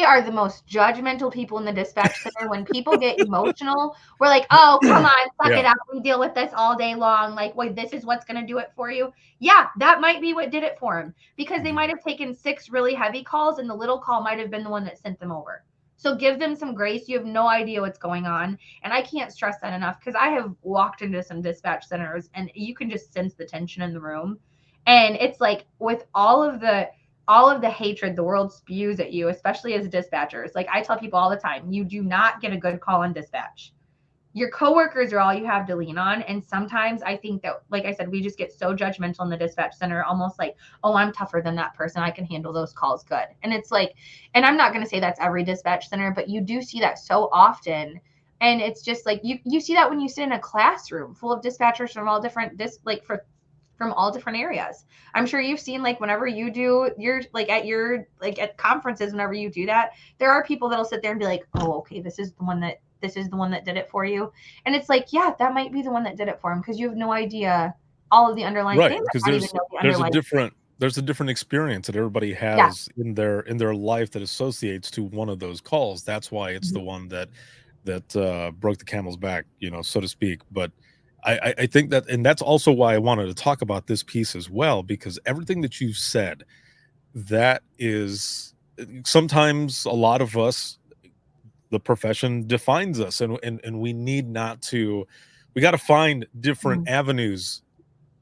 are the most judgmental people in the dispatch center. When people get emotional, we're like, oh, come on, suck it up. We deal with this all day long. Like, wait, this is what's going to do it for you. Yeah, that might be what did it for them, because they might have taken 6 really heavy calls, and the little call might have been the one that sent them over. So give them some grace. You have no idea what's going on. And I can't stress that enough, because I have walked into some dispatch centers and you can just sense the tension in the room. And it's like, with all of the hatred the world spews at you, especially as dispatchers, like I tell people all the time, you do not get a good call in dispatch. Your coworkers are all you have to lean on. And sometimes I think that, like I said, we just get so judgmental in the dispatch center, almost like, oh, I'm tougher than that person. I can handle those calls good. And it's like, and I'm not going to say that's every dispatch center, but you do see that so often. And it's just like, you see that when you sit in a classroom full of dispatchers from all different, from all different areas. I'm sure you've seen, like, whenever you do at conferences, whenever you do that, there are people that'll sit there and be like, oh, okay, this is the one that did it for you. And it's like, yeah, that might be the one that did it for him, because you have no idea all of the underlying things. Because there's a different experience that everybody has in their life that associates to one of those calls. That's why it's the one that broke the camel's back, so to speak. But I think that, and that's also why I wanted to talk about this piece as well, because everything that you've said, that is, sometimes a lot of us, the profession defines us, and we need not to, we got to find different avenues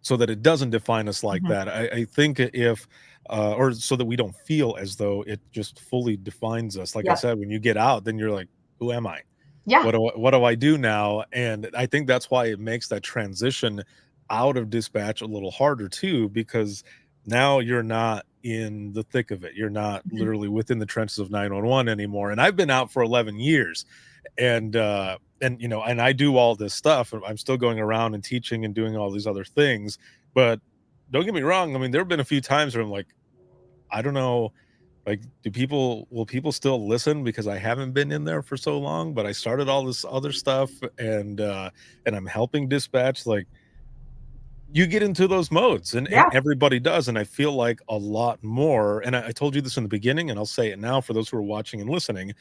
so that it doesn't define us like that. I think if or so that we don't feel as though it just fully defines us. Like I Yep. said, when you get out, then you're like, who am I? Yeah. What do I do now? And I think that's why it makes that transition out of dispatch a little harder too, because now you're not in the thick of it. You're not Mhm. literally within the trenches of 911 anymore. And I've been out for 11 years, and you know, and I do all this stuff. I'm still going around and teaching and doing all these other things. But don't get me wrong. I mean, there have been a few times where I'm like, I don't know, like, will people still listen because I haven't been in there for so long, but I started all this other stuff, and I'm helping dispatch. Like, you get into those modes, and Yeah. everybody does. And I feel like a lot more. And I told you this in the beginning, and I'll say it now for those who are watching and listening.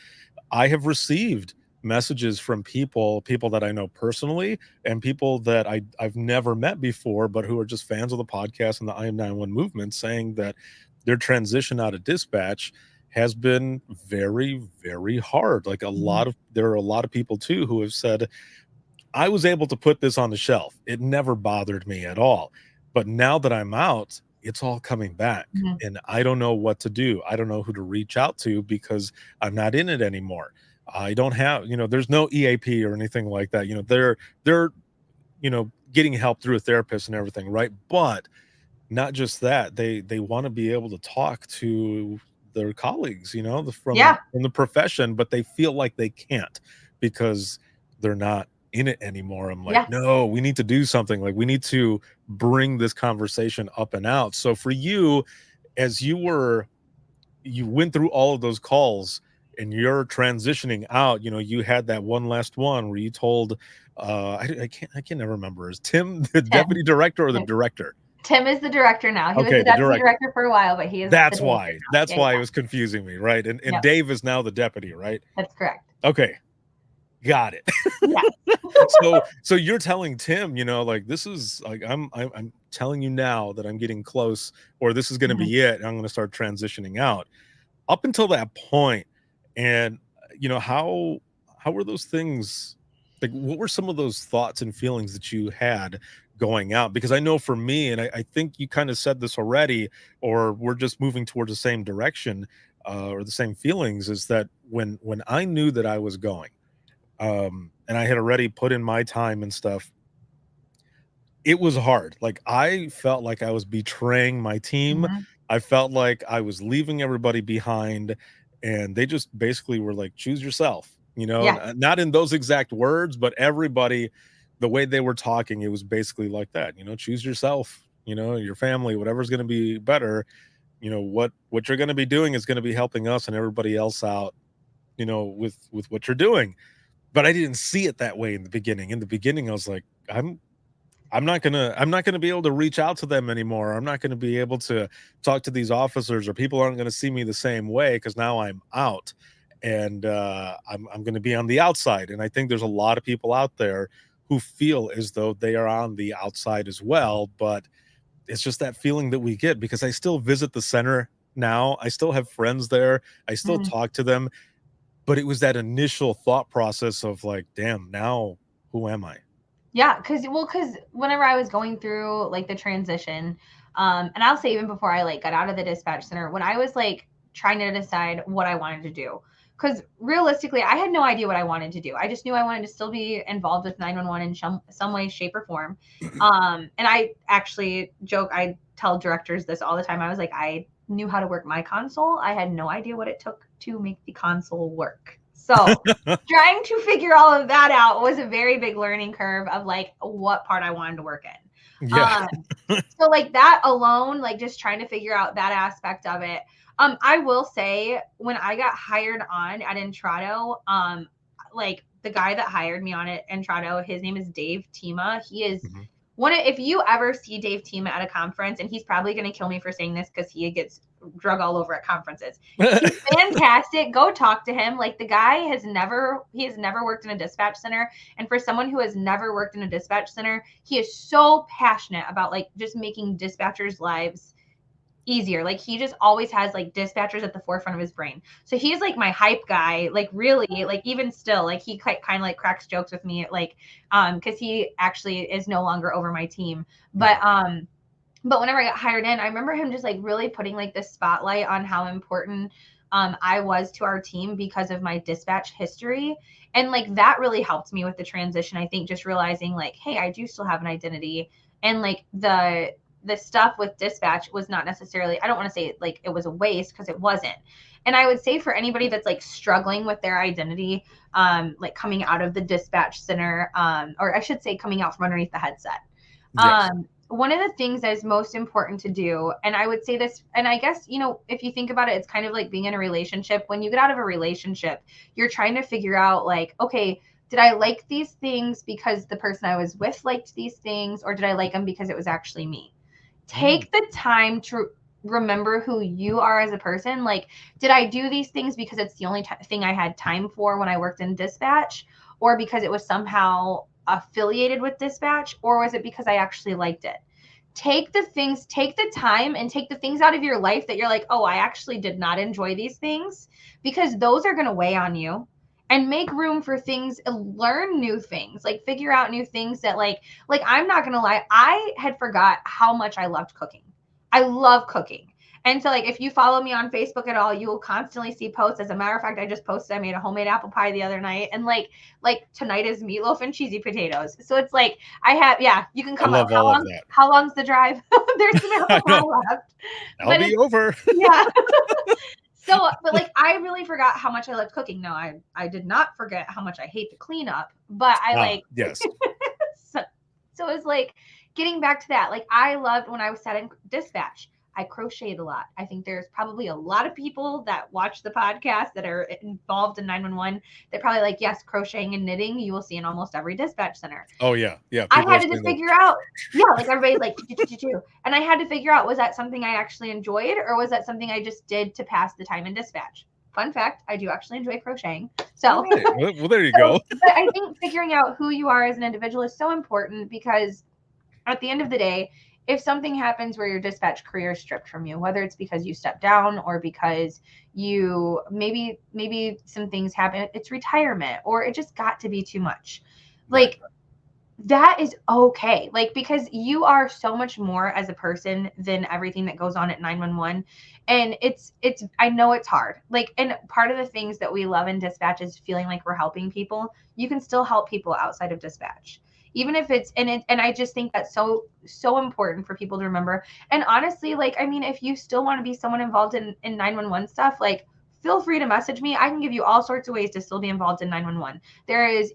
I have received messages from people that I know personally, and people that I've never met before, but who are just fans of the podcast and the IM91 movement, saying that their transition out of dispatch has been very, very hard. Like Mhm. there are a lot of people too who have said, I was able to put this on the shelf. It never bothered me at all. But now that I'm out, it's all coming back. Mhm. And I don't know what to do. I don't know who to reach out to because I'm not in it anymore. I don't have, there's no EAP or anything like that. They're, getting help through a therapist and everything, right? But not just that, they want to be able to talk to their colleagues, Yeah. from the profession, but they feel like they can't because they're not in it anymore. I'm like, Yeah. no, we need to do something. Like, we need to bring this conversation up and out. So for you, as you went through all of those calls and you're transitioning out, you had that one last one where you told I can't never remember, is Tim the Tim. deputy director or the director? Tim is the director now. He was Okay, the the deputy director. director for a while, but he is the That's director why. now. That's Yeah, why it yeah. was confusing me, right? And Yep. Dave is now the deputy, right? That's correct. Okay, got it. Yeah. So you're telling Tim, like, this is like, I'm telling you now that I'm getting close, or this is going to Mhm. be it, and I'm going to start transitioning out. Up until that point, and how were those things, like, what were some of those thoughts and feelings that you had going out? Because I know for me, and I think you kind of said this already, or we're just moving towards the same direction, or the same feelings, is that when I knew that I was going, and I had already put in my time and stuff, it was hard. Like, I felt like I was betraying my team. Mhm. I felt like I was leaving everybody behind, and they just basically were like, choose yourself, Yeah. not in those exact words, but everybody, the way they were talking, it was basically like that, choose yourself, your family, whatever's going to be better, what you're going to be doing is going to be helping us and everybody else out, with what you're doing. But I didn't see it that way in the beginning. In the beginning, I was like, I'm not gonna be able to reach out to them anymore. I'm not gonna be able to talk to these officers, or people aren't gonna see me the same way because now I'm out, and I'm gonna be on the outside. And I think there's a lot of people out there who feel as though they are on the outside as well. But it's just that feeling that we get, because I still visit the center now. I still have friends there. I still Mhm. talk to them. But it was that initial thought process of like, damn, now who am I? Yeah, because whenever I was going through like the transition, and I'll say even before I like got out of the dispatch center, when I was like trying to decide what I wanted to do, because realistically, I had no idea what I wanted to do. I just knew I wanted to still be involved with 911 in some way, shape, or form. And I actually joke, I tell directors this all the time. I was like, I knew how to work my console. I had no idea what it took to make the console work. So trying to figure all of that out was a very big learning curve of like what part I wanted to work in. Yeah. So like that alone, like just trying to figure out that aspect of it. I will say when I got hired on at Entrado, like the guy that hired me on at Entrado, his name is Dave Tima. He is Mhm. if you ever see Dave Tima at a conference, and he's probably going to kill me for saying this because he gets drug all over at conferences. He's fantastic. Go talk to him. Like the guy he has never worked in a dispatch center. And for someone who has never worked in a dispatch center, he is so passionate about like just making dispatchers' lives easier. Like he just always has like dispatchers at the forefront of his brain. So he's like my hype guy, like really, like even still, like he kind of like cracks jokes with me, like because he actually is no longer over my team. But whenever I got hired in, I remember him just like really putting like this spotlight on how important I was to our team because of my dispatch history. And like that really helped me with the transition. I think just realizing like, hey, I do still have an identity. And like the stuff with dispatch was not necessarily, I don't want to say like it was a waste, because it wasn't. And I would say for anybody that's like struggling with their identity, like coming out of the dispatch center, or I should say coming out from underneath the headset. Yes. One of the things that is most important to do, and I would say this, and I guess, you know, if you think about it, it's kind of like being in a relationship. When you get out of a relationship, you're trying to figure out like, okay, did I like these things because the person I was with liked these things, or did I like them because it was actually me? Take the time to remember who you are as a person. Like, did I do these things because it's the only thing I had time for when I worked in dispatch, or because it was somehow affiliated with dispatch, or was it because I actually liked it? Take the time and take the things out of your life that you're like, oh, I actually did not enjoy these things, because those are going to weigh on you. And make room for things, learn new things, like figure out new things that like I'm not going to lie, I had forgot how much I loved cooking. I love cooking. And so like if you follow me on Facebook at all, you will constantly see posts. As a matter of fact, I just posted I made a homemade apple pie the other night, and like tonight is meatloaf and cheesy potatoes. So it's like you can come I up. love all of that. How long's the drive? There's some apple pie left. I'll be over. Yeah. So, but like I really forgot how much I loved cooking. No, I did not forget how much I hate to clean up, but yes. So it's like getting back to that. Like I loved when I was set in dispatch. I crocheted a lot. I think there's probably a lot of people that watch the podcast that are involved in 911. They're probably like, yes, crocheting and knitting you will see in almost every dispatch center. Oh yeah. I had to just figure out, like everybody's like, and I had to figure out, was that something I actually enjoyed, or was that something I just did to pass the time in dispatch? Fun fact, I do actually enjoy crocheting. So, right. Well, there you go. But I think figuring out who you are as an individual is so important, because at the end of the day, if something happens where your dispatch career is stripped from you, whether it's because you step down or because you maybe some things happen, it's retirement, or it just got to be too much. Like that is okay. Like, because you are so much more as a person than everything that goes on at 911. And it's, I know it's hard. Like, and part of the things that we love in dispatch is feeling like we're helping people. You can still help people outside of dispatch, even if it's and I just think that's so important for people to remember. And honestly, like, I mean, if you still want to be someone involved in 911 stuff, like, feel free to message me. I can give you all sorts of ways to still be involved in 911.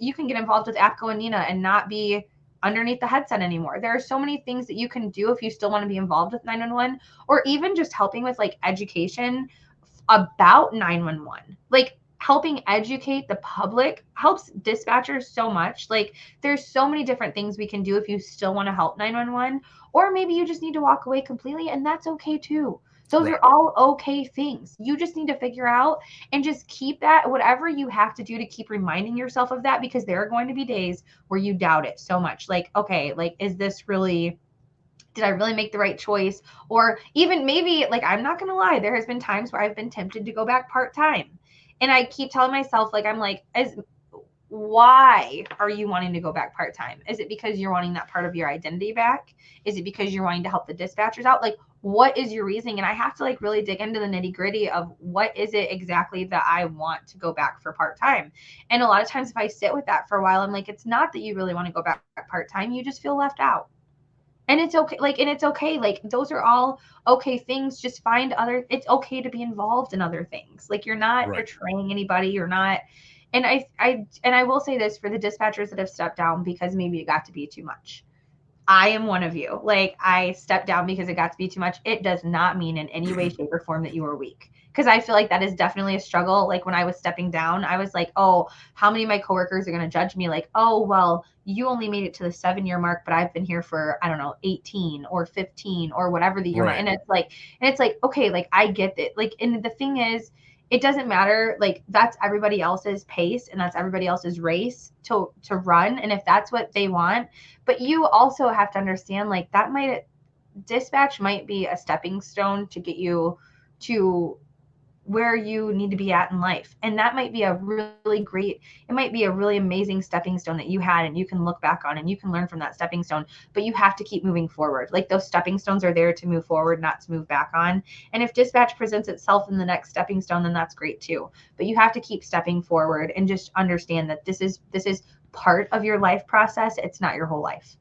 You can get involved with APCO and Nina and not be underneath the headset anymore. There are so many things that you can do if you still want to be involved with 911, or even just helping with like education about 911. Like, helping educate the public helps dispatchers so much. Like, there's so many different things we can do if you still want to help 911, or maybe you just need to walk away completely, and that's okay too. Those are all okay things. You just need to figure out and just keep that, whatever you have to do to keep reminding yourself of that, because there are going to be days where you doubt it so much. Like, okay, like, is this really, did I really make the right choice? Or even maybe, like, I'm not going to lie, there has been times where I've been tempted to go back part-time. And I keep telling myself, like, I'm like, why are you wanting to go back part-time? Is it because you're wanting that part of your identity back? Is it because you're wanting to help the dispatchers out? Like, what is your reasoning? And I have to like really dig into the nitty-gritty of what is it exactly that I want to go back for part-time. And a lot of times if I sit with that for a while, I'm like, it's not that you really want to go back part-time. You just feel left out. And it's okay. Like, and it's okay. Like, those are all okay things. Just find it's okay to be involved in other things. Like, you're not betraying anybody. You're not. And I will say this for the dispatchers that have stepped down because maybe it got to be too much. I am one of you. Like, I stepped down because it got to be too much. It does not mean in any way, shape, or form that you are weak. Because I feel like that is definitely a struggle. Like, when I was stepping down, I was like, oh, how many of my coworkers are going to judge me? Like, oh, well, you only made it to the 7-year mark, but I've been here for, I don't know, 18 or 15 or whatever the year. And it's like, okay, like, I get it. Like, and the thing is, it doesn't matter. Like, that's everybody else's pace and that's everybody else's race to run. And if that's what they want, but you also have to understand, like, that might dispatch might be a stepping stone to get you to where you need to be at in life. And that might be a really great, it might be a really amazing stepping stone that you had and you can look back on and you can learn from that stepping stone, but you have to keep moving forward. Like those stepping stones are there to move forward, not to move back on. And if dispatch presents itself in the next stepping stone, then that's great too. But you have to keep stepping forward and just understand that this is part of your life process. It's not your whole life.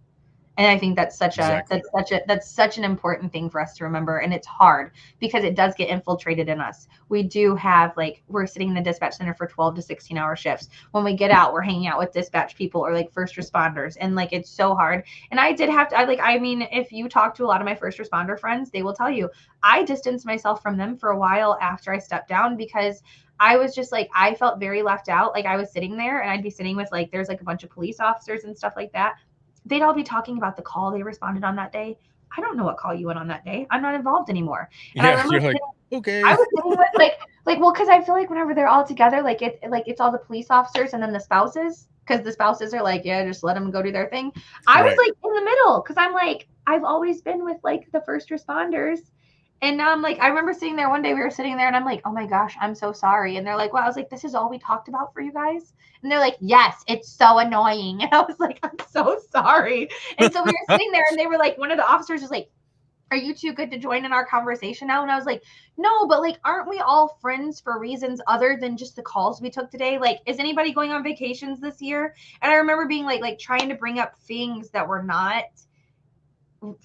And I think that's such an important thing for us to remember. And it's hard because it does get infiltrated in us. We do have, like, we're sitting in the dispatch center for 12 to 16-hour shifts. When we get out, we're hanging out with dispatch people or like first responders. And like, it's so hard. And I did have to, if you talk to a lot of my first responder friends, they will tell you, I distanced myself from them for a while after I stepped down because I was just like, I felt very left out. Like I was sitting there and I'd be sitting with like, there's like a bunch of police officers and stuff like that. They'd all be talking about the call they responded on that day. I don't know what call you went on that day. I'm not involved anymore. And yeah, I remember you're like, okay. I was sitting with well, because I feel like whenever they're all together, it's all the police officers and then the spouses, because the spouses are like, yeah, just let them go do their thing. I was like in the middle because I'm like, I've always been with like the first responders. And now I'm like, I remember sitting there one day, we were sitting there and I'm like, oh my gosh, I'm so sorry. And they're like, well, I was like, this is all we talked about for you guys. And they're like, yes, it's so annoying. And I was like, I'm so sorry. And so we were sitting there and they were like, one of the officers was like, are you too good to join in our conversation now? And I was like, no, but like, aren't we all friends for reasons other than just the calls we took today? Like, is anybody going on vacations this year? And I remember being like trying to bring up things that were not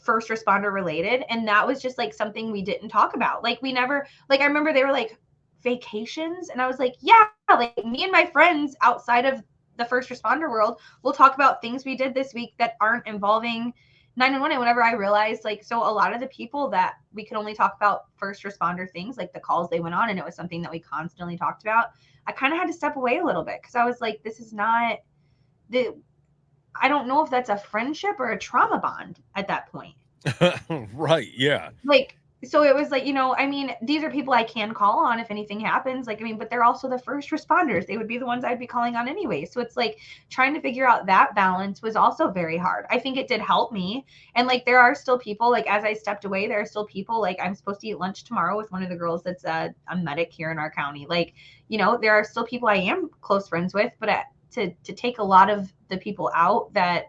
first responder related. And that was just like something we didn't talk about. Like we never, like, I remember they were like vacations. And I was like, yeah, like me and my friends outside of the first responder world, we'll talk about things we did this week that aren't involving 911. And whenever I realized like, so a lot of the people that we could only talk about first responder things, like the calls they went on, and it was something that we constantly talked about, I kind of had to step away a little bit because I was like, this is not I don't know if that's a friendship or a trauma bond at that point. Right. Yeah. Like, so it was like, I mean, these are people I can call on if anything happens. Like, I mean, but they're also the first responders. They would be the ones I'd be calling on anyway. So it's like trying to figure out that balance was also very hard. I think it did help me. And like, there are still people, like, as I stepped away, there are still people, like, I'm supposed to eat lunch tomorrow with one of the girls that's a medic here in our county. Like, there are still people I am close friends with, but to take a lot of the people out that,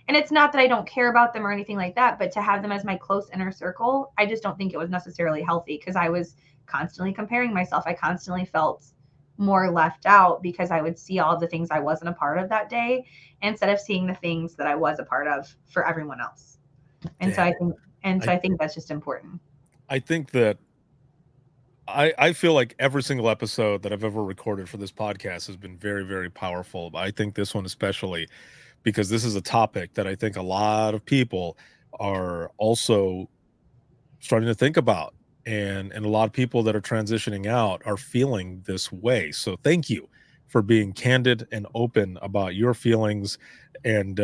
and it's not that I don't care about them or anything like that, but to have them as my close inner circle, I just don't think it was necessarily healthy because I was constantly comparing myself. I constantly felt more left out because I would see all the things I wasn't a part of that day instead of seeing the things that I was a part of for everyone else. And so I think that's just important. I think that I feel like every single episode that I've ever recorded for this podcast has been very, very powerful. But I think this one especially, because this is a topic that I think a lot of people are also starting to think about. And a lot of people that are transitioning out are feeling this way. So thank you for being candid and open about your feelings. And,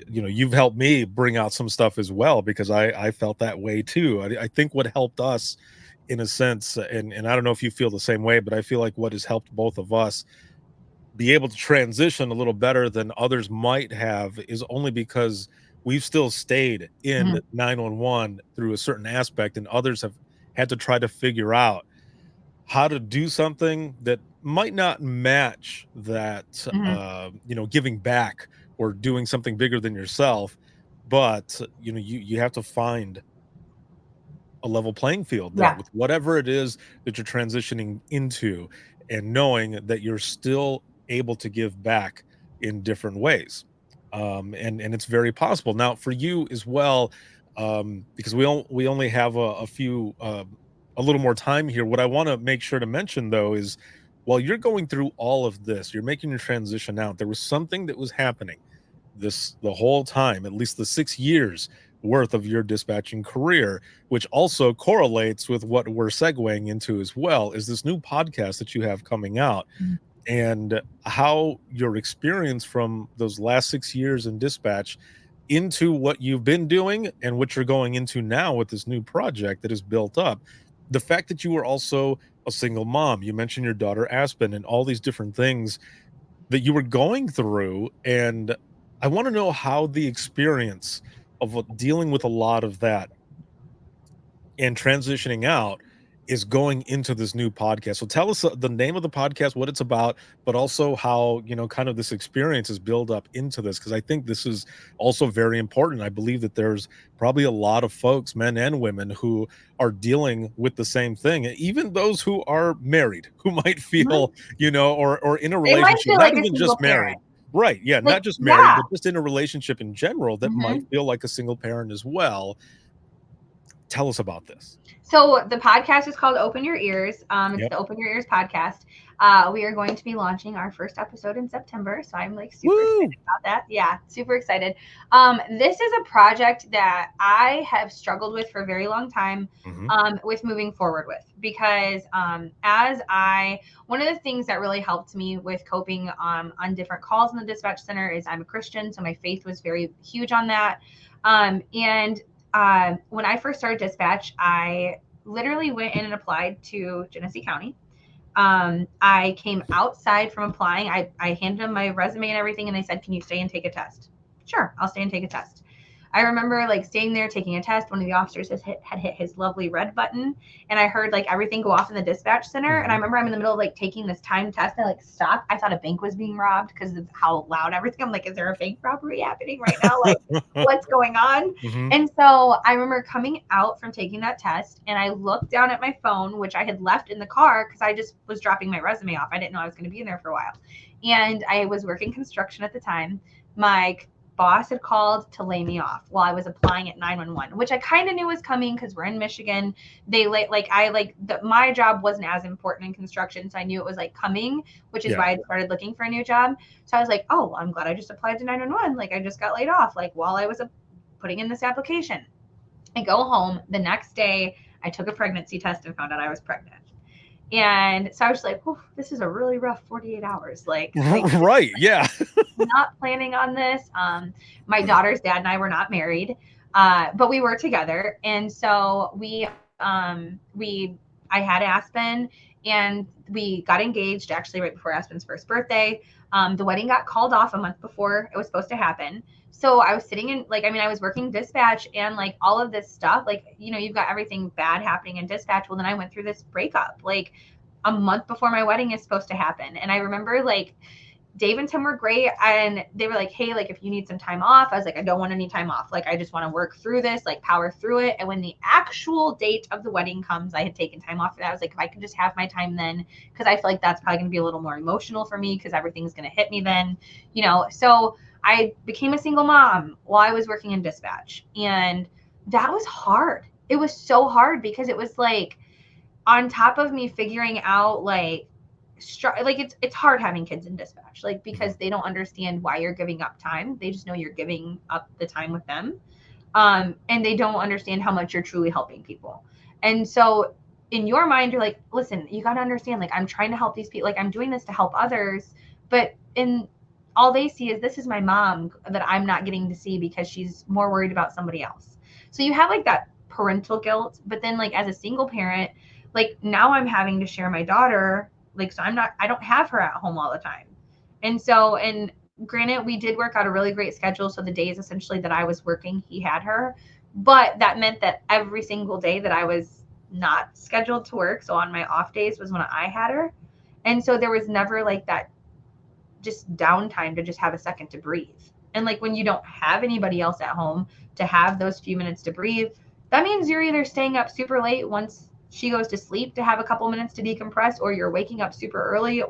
you've helped me bring out some stuff as well, because I felt that way too. I think what helped us in a sense, and I don't know if you feel the same way, but I feel like what has helped both of us be able to transition a little better than others might have is only because we've still stayed in 911 through a certain aspect, and others have had to try to figure out how to do something that might not match that, giving back or doing something bigger than yourself. But, you have to find a level playing field there with whatever it is that you're transitioning into, and knowing that you're still able to give back in different ways. And it's very possible now for you as well, because we only have a few, a little more time here. What I want to make sure to mention though is, while you're going through all of this, you're making your transition out, there was something that was happening the whole time, at least the 6 years worth of your dispatching career, which also correlates with what we're segueing into as well, is this new podcast that you have coming out, and how your experience from those last 6 years in dispatch into what you've been doing and what you're going into now with this new project that is built up. The fact that you were also a single mom, you mentioned your daughter Aspen, and all these different things that you were going through. And I want to know how the experience of dealing with a lot of that and transitioning out is going into this new podcast. So tell us the name of the podcast, what it's about, but also how, kind of this experience is built up into this. Cause I think this is also very important. I believe that there's probably a lot of folks, men and women, who are dealing with the same thing. Even those who are married, who might feel, or in a They might relationship, feel not like a even single just married. parent. Right. Yeah. Like, Not just married, yeah. but just in a relationship in general that might feel like a single parent as well. Tell us about this. So the podcast is called Open Your Ears. It's Yep. the Open Your Ears podcast. We are going to be launching our first episode in September. So I'm like super excited about that. Yeah, super excited. This is a project that I have struggled with for a very long time with moving forward with, because one of the things that really helped me with coping on different calls in the dispatch center is I'm a Christian. So my faith was very huge on that. When I first started dispatch, I literally went in and applied to Genesee County. I came outside from applying. I handed them my resume and everything, and they said, "Can you stay and take a test?" Sure, I'll stay and take a test. I remember like staying there taking a test. One of the officers had hit his lovely red button, and I heard like everything go off in the dispatch center. And I remember I'm in the middle of like taking this timed test, and I like stopped. I thought a bank was being robbed because of how loud everything. I'm like, is there a bank robbery happening right now? Like, what's going on? And so I remember coming out from taking that test, and I looked down at my phone, which I had left in the car because I just was dropping my resume off. I didn't know I was going to be in there for a while, and I was working construction at the time. My boss had called to lay me off while I was applying at 911, which I kind of knew was coming because we're in Michigan. They my job wasn't as important in construction, so I knew it was like coming, which is why I started looking for a new job. So I was like, oh, I'm glad I just applied to 911. Like, I just got laid off, like, while I was putting in this application. I go home the next day. I took a pregnancy test and found out I was pregnant. And so I was like, this is a really rough 48 hours. Like right. Yeah. not planning on this. My daughter's dad and I were not married, but we were together. And so I had Aspen, and we got engaged actually right before Aspen's first birthday. The wedding got called off a month before it was supposed to happen. So I was sitting in I was working dispatch, and like all of this stuff, like, you've got everything bad happening in dispatch. Well, then I went through this breakup like a month before my wedding is supposed to happen. And I remember like Dave and Tim were great, and they were like, hey, like, if you need some time off. I was like, I don't want any time off. Like, I just want to work through this, like power through it. And when the actual date of the wedding comes, I had taken time off for that. I was like, if I could just have my time then, because I feel like that's probably going to be a little more emotional for me because everything's going to hit me then, So I became a single mom while I was working in dispatch. And that was hard. It was so hard because it was like on top of me figuring out it's hard having kids in dispatch, like, because they don't understand why you're giving up time. They just know you're giving up the time with them. And they don't understand how much you're truly helping people. And so in your mind, you're like, listen, you got to understand, like, I'm trying to help these people. Like, I'm doing this to help others, but all they see is this is my mom that I'm not getting to see because she's more worried about somebody else. So you have like that parental guilt, but then like as a single parent, like now I'm having to share my daughter. Like, so I don't have her at home all the time. And granted, we did work out a really great schedule. So the days essentially that I was working, he had her, but that meant that every single day that I was not scheduled to work, so on my off days, was when I had her. And so there was never like that just downtime to just have a second to breathe. And like when you don't have anybody else at home to have those few minutes to breathe, that means you're either staying up super late once she goes to sleep to have a couple minutes to decompress, or you're waking up super early,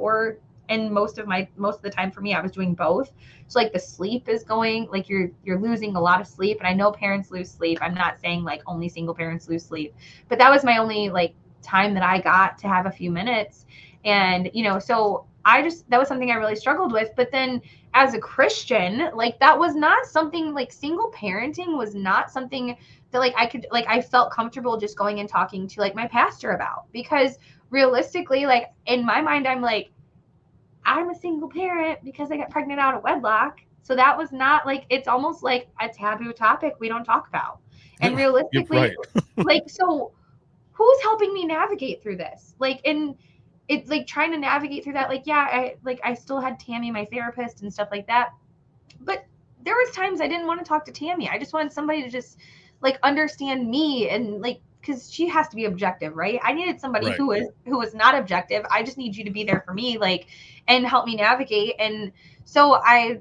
and most of the time for me, I was doing both. So like the sleep is going, like you're losing a lot of sleep. And I know parents lose sleep. I'm not saying like only single parents lose sleep, but that was my only like time that I got to have a few minutes. And, so that was something I really struggled with. But then as a Christian, like that was not something, like single parenting was not something that like I felt comfortable just going and talking to like my pastor about, because realistically, like in my mind, I'm like, I'm a single parent because I got pregnant out of wedlock. So that was not like, it's almost like a taboo topic we don't talk about. And realistically, like, so who's helping me navigate through this? Like, and it's like trying to navigate through that. Like, yeah, I still had Tammy, my therapist, and stuff like that. But there was times I didn't want to talk to Tammy. I just wanted somebody to just like understand me and like because she has to be objective, right? I needed somebody Right. who was not objective. I just need you to be there for me, like, and help me navigate. And so I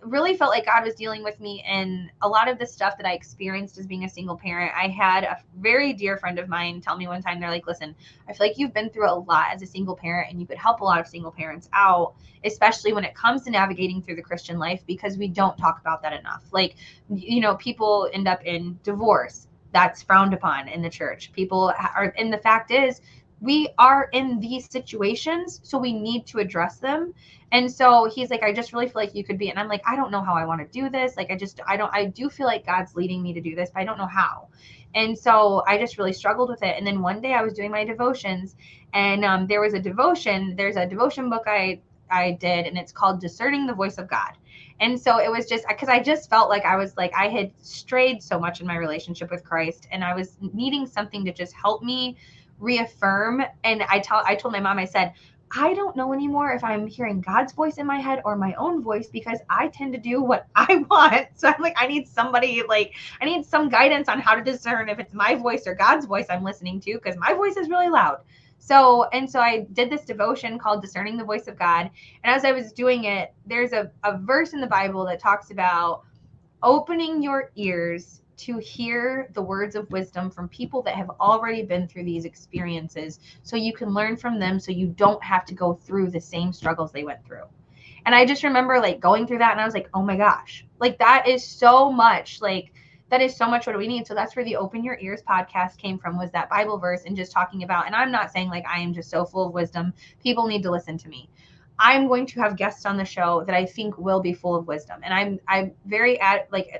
really felt like God was dealing with me in a lot of the stuff that I experienced as being a single parent. I had a very dear friend of mine tell me one time, they're like, listen, I feel like you've been through a lot as a single parent and you could help a lot of single parents out, especially when it comes to navigating through the Christian life, because we don't talk about that enough. Like, you know, people end up in divorce. That's frowned upon in the church. People are, and the fact is, we are in these situations, so we need to address them. And so he's like, I just really feel like you could be. And I'm like, I don't know how I want to do this. Like, I do feel like God's leading me to do this, but I don't know how. And so I just really struggled with it. And then one day I was doing my devotions, and there's a devotion book I did, and it's called Discerning the Voice of God. And so it was just because I just felt like I had strayed so much in my relationship with Christ, and I was needing something to just help me reaffirm. And I told my mom, I said, I don't know anymore if I'm hearing God's voice in my head or my own voice, because I tend to do what I want. So I'm like, I need some guidance on how to discern if it's my voice or God's voice I'm listening to, because my voice is really loud. So I did this devotion called Discerning the Voice of God. And as I was doing it, there's a verse in the Bible that talks about opening your ears to hear the words of wisdom from people that have already been through these experiences, so you can learn from them, so you don't have to go through the same struggles they went through. And I just remember like going through that, and I was like, oh my gosh, like that is so much what we need. So that's where the Open Your Ears podcast came from, was that Bible verse, and just talking about, and I'm not saying like I am just so full of wisdom, people need to listen to me. I'm going to have guests on the show that I think will be full of wisdom. And I'm very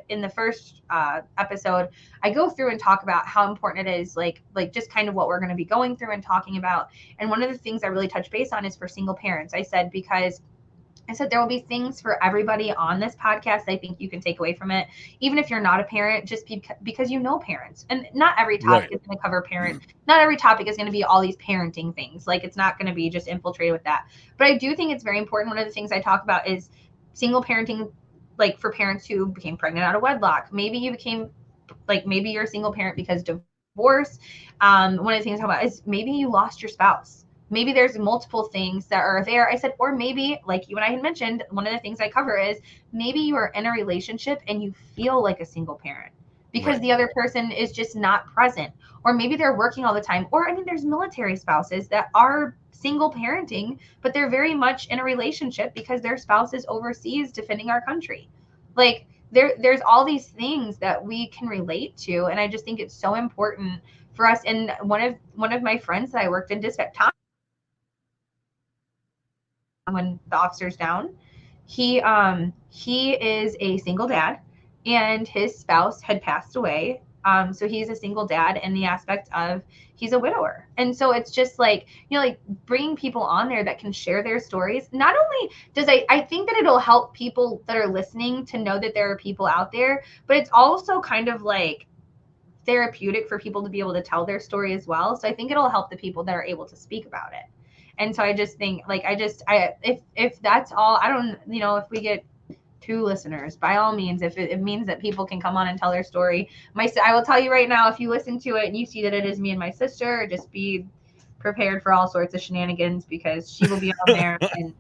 in the first episode, I go through and talk about how important it is, like just kind of what we're going to be going through and talking about. And one of the things I really touch base on is for single parents. I said there will be things for everybody on this podcast. I think you can take away from it, even if you're not a parent, just because you know parents. And not every topic is going to cover parent. Not every topic is going to be all these parenting things. Like, it's not going to be just infiltrated with that. But I do think it's very important. One of the things I talk about is single parenting, like for parents who became pregnant out of wedlock. Maybe you're a single parent because divorce. One of the things I talk about is maybe you lost your spouse. Maybe there's multiple things that are there. I said, or maybe, like you and I had mentioned, one of the things I cover is maybe you are in a relationship and you feel like a single parent because the other person is just not present. Or maybe they're working all the time. Or, I mean, there's military spouses that are single parenting, but they're very much in a relationship because their spouse is overseas defending our country. Like, there's all these things that we can relate to. And I just think it's so important for us. And one of my friends that I worked in dispatch, when the officer's down, he is a single dad, and his spouse had passed away. So he's a single dad in the aspect of he's a widower. And so it's just like, like bringing people on there that can share their stories. Not only does I think that it'll help people that are listening to know that there are people out there, but it's also kind of like therapeutic for people to be able to tell their story as well. So I think it'll help the people that are able to speak about it. And so I just think, like, if that's all, I don't, if we get 2 listeners, by all means, if it means that people can come on and tell their story. I will tell you right now, if you listen to it and you see that it is me and my sister, just be prepared for all sorts of shenanigans, because she will be on there. And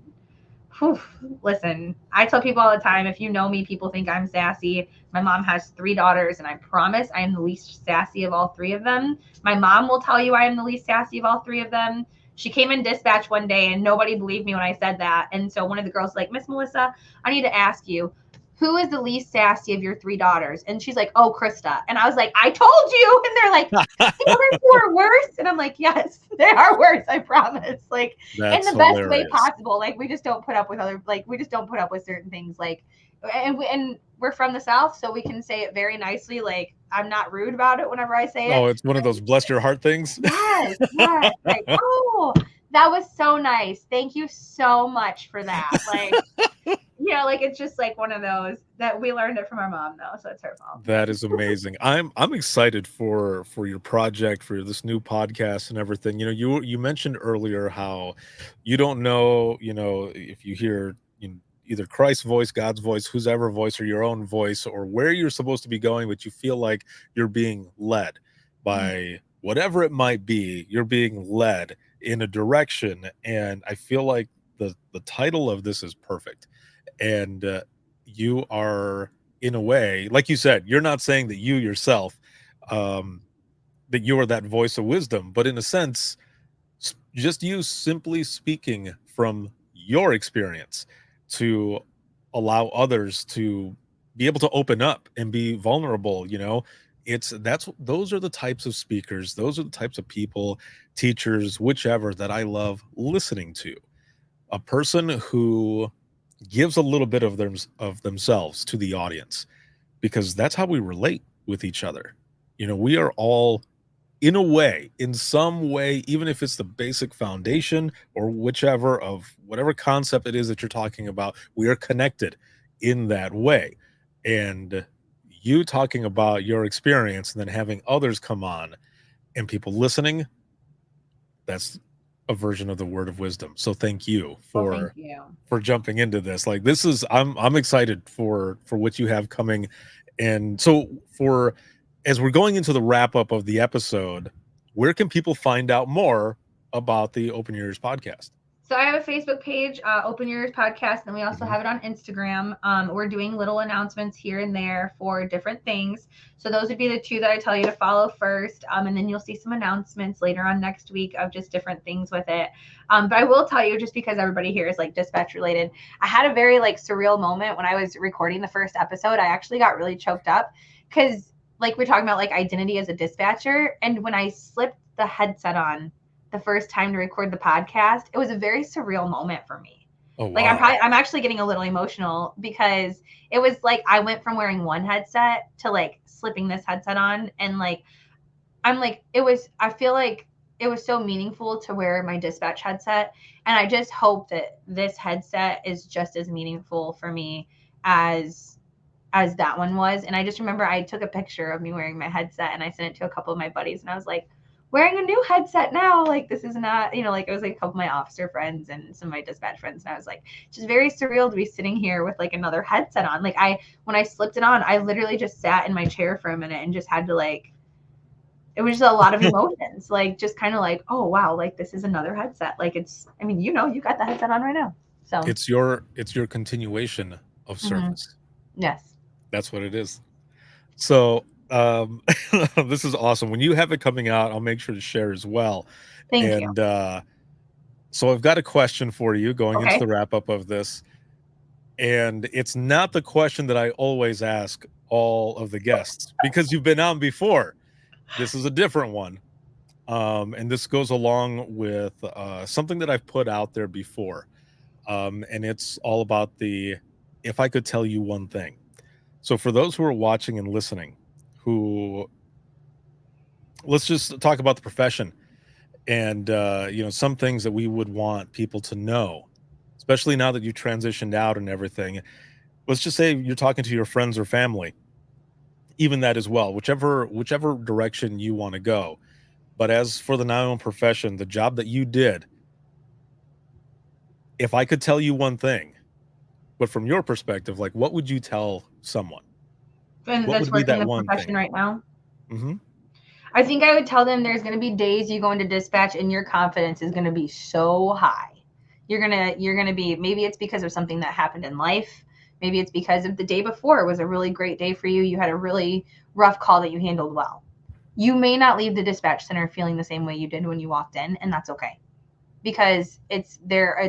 listen, I tell people all the time, if you know me, people think I'm sassy. My mom has 3 daughters, and I promise I am the least sassy of all 3 of them. My mom will tell you I am the least sassy of all 3 of them. She came in dispatch one day and nobody believed me when I said that. And so one of the girls was like, Miss Melissa, I need to ask you, who is the least sassy of your 3 daughters? And she's like, oh, Christa. And I was like, I told you. And they're like, the other 2 are worse. And I'm like, yes, they are worse. I promise. Like, That's in the best hilarious. way possible. Like, we just don't put up with certain things. Like, and we're from the South, so we can say it very nicely. Like, I'm not rude about it whenever I say it. Oh, it's one of those bless your heart things. Yes. Like, oh, that was so nice. Thank you so much for that. Like, like, it's just like one of those that we learned it from our mom, though, so it's her fault. That is amazing. I'm excited for your project, for this new podcast and everything. You mentioned earlier how you don't know, if you hear either Christ's voice, God's voice, whose ever voice, or your own voice, or where you're supposed to be going, but you feel like you're being led by whatever it might be, you're being led in a direction. And I feel like the title of this is perfect. And you are, in a way, like you said, you're not saying that you yourself, um, that you are that voice of wisdom, but in a sense, just you simply speaking from your experience to allow others to be able to open up and be vulnerable. Those are the types of speakers, those are the types of people, teachers, whichever, that I love listening to. A person who gives a little bit of themselves to the audience, because that's how we relate with each other. We are all, in a way, in some way, even if it's the basic foundation or whichever of whatever concept it is that you're talking about, we are connected in that way. And you talking about your experience and then having others come on and people listening, that's a version of the word of wisdom. So thank you Well, thank you. for jumping into this. Like, this is, I'm excited for what you have coming. And so, for as we're going into the wrap up of the episode, where can people find out more about the Open Your Ears podcast? So I have a Facebook page, Open Your Ears Podcast, and we also have it on Instagram. We're doing little announcements here and there for different things. So those would be the two that I tell you to follow first. And then you'll see some announcements later on next week of just different things with it. But I will tell you, just because everybody here is like dispatch related, I had a very like surreal moment when I was recording the first episode. I actually got really choked up because like we're talking about like identity as a dispatcher. And when I slipped the headset on the first time to record the podcast, it was a very surreal moment for me. Oh, wow. Like I'm actually getting a little emotional because it was like I went from wearing one headset to like slipping this headset on, and like I feel like it was so meaningful to wear my dispatch headset, and I just hope that this headset is just as meaningful for me as that one was. And I just remember I took a picture of me wearing my headset and I sent it to a couple of my buddies, and I was like, wearing a new headset now, like this is not, like it was like a couple of my officer friends and some of my dispatch friends, and I was like, just very surreal to be sitting here with like another headset on. Like when I slipped it on, I literally just sat in my chair for a minute and just had to like, it was just a lot of emotions, like just kind of like, oh wow, like this is another headset. Like you got the headset on right now. So it's your continuation of service. Yes. That's what it is. So this is awesome. When you have it coming out, I'll make sure to share as well. Thank you. So I've got a question for you going into the wrap up of this. And it's not the question that I always ask all of the guests because you've been on before. This is a different one. And this goes along with something that I've put out there before. And it's all about if I could tell you one thing. So for those who are watching and listening, let's just talk about the profession and some things that we would want people to know, especially now that you transitioned out and everything. Let's just say you're talking to your friends or family, even that as well, whichever direction you want to go. But as for the 911 profession, the job that you did, if I could tell you one thing, but from your perspective, like what would you tell someone? And that's working in the profession right now. Mm-hmm. I think I would tell them there's going to be days you go into dispatch and your confidence is going to be so high. You're going to be, maybe it's because of something that happened in life. Maybe it's because of the day before was a really great day for you. You had a really rough call that you handled well. You may not leave the dispatch center feeling the same way you did when you walked in, and that's okay. Because it's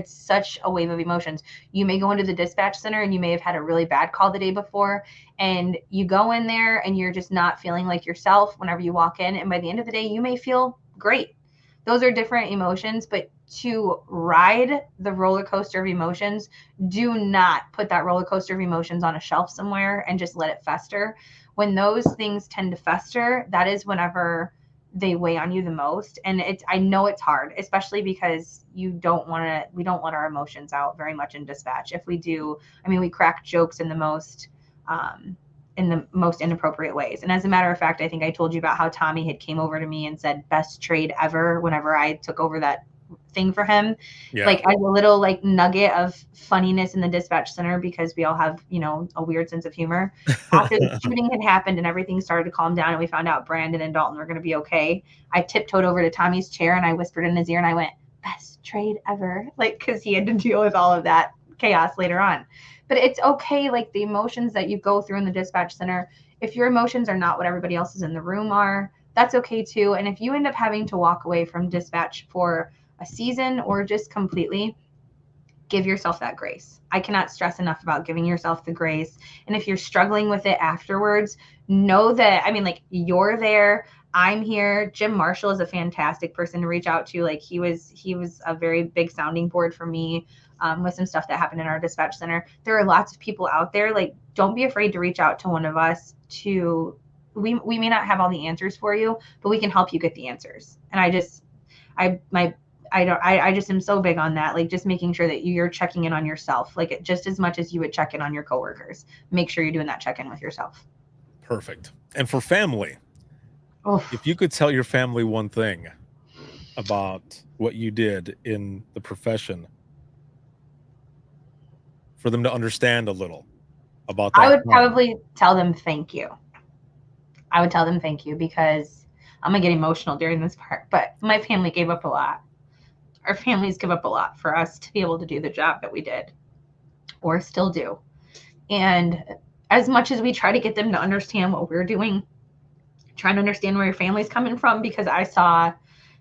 such a wave of emotions. You may go into the dispatch center and you may have had a really bad call the day before, and you go in there and you're just not feeling like yourself whenever you walk in. And by the end of the day, you may feel great. Those are different emotions, but to ride the roller coaster of emotions, do not put that roller coaster of emotions on a shelf somewhere and just let it fester. When those things tend to fester, that is whenever they weigh on you the most. And I know it's hard, especially because we don't let our emotions out very much in dispatch. If we do, we crack jokes in the most inappropriate ways. And as a matter of fact, I think I told you about how Tommy had came over to me and said best trade ever whenever I took over that thing for him. Yeah. Like as a little like nugget of funniness in the dispatch center, because we all have, you know, a weird sense of humor. After the shooting had happened and everything started to calm down and we found out Brandon and Dalton were going to be okay, I tiptoed over to Tommy's chair and I whispered in his ear and I went, "Best trade ever." Like, because he had to deal with all of that chaos later on. But it's okay, like the emotions that you go through in the dispatch center, if your emotions are not what everybody else's in the room are, that's okay too. And if you end up having to walk away from dispatch for a season or just completely, give yourself that grace. I cannot stress enough about giving yourself the grace. And if you're struggling with it afterwards, know that, I mean, like, you're there, I'm here. Jim Marshall is a fantastic person to reach out to. Like, he was a very big sounding board for me with some stuff that happened in our dispatch center. There are lots of people out there. Like, don't be afraid to reach out to one of us. We may not have all the answers for you, but we can help you get the answers. And I just am so big on that. Like, just making sure that you're checking in on yourself, like just as much as you would check in on your coworkers. Make sure you're doing that check-in with yourself. Perfect. And for family, if you could tell your family one thing about what you did in the profession, for them to understand a little about that. I would probably tell them thank you. I would tell them thank you, because I'm gonna get emotional during this part, but my family gave up a lot. Our families give up a lot for us to be able to do the job that we did or still do. And as much as we try to get them to understand what we're doing, trying to understand where your family's coming from, because I saw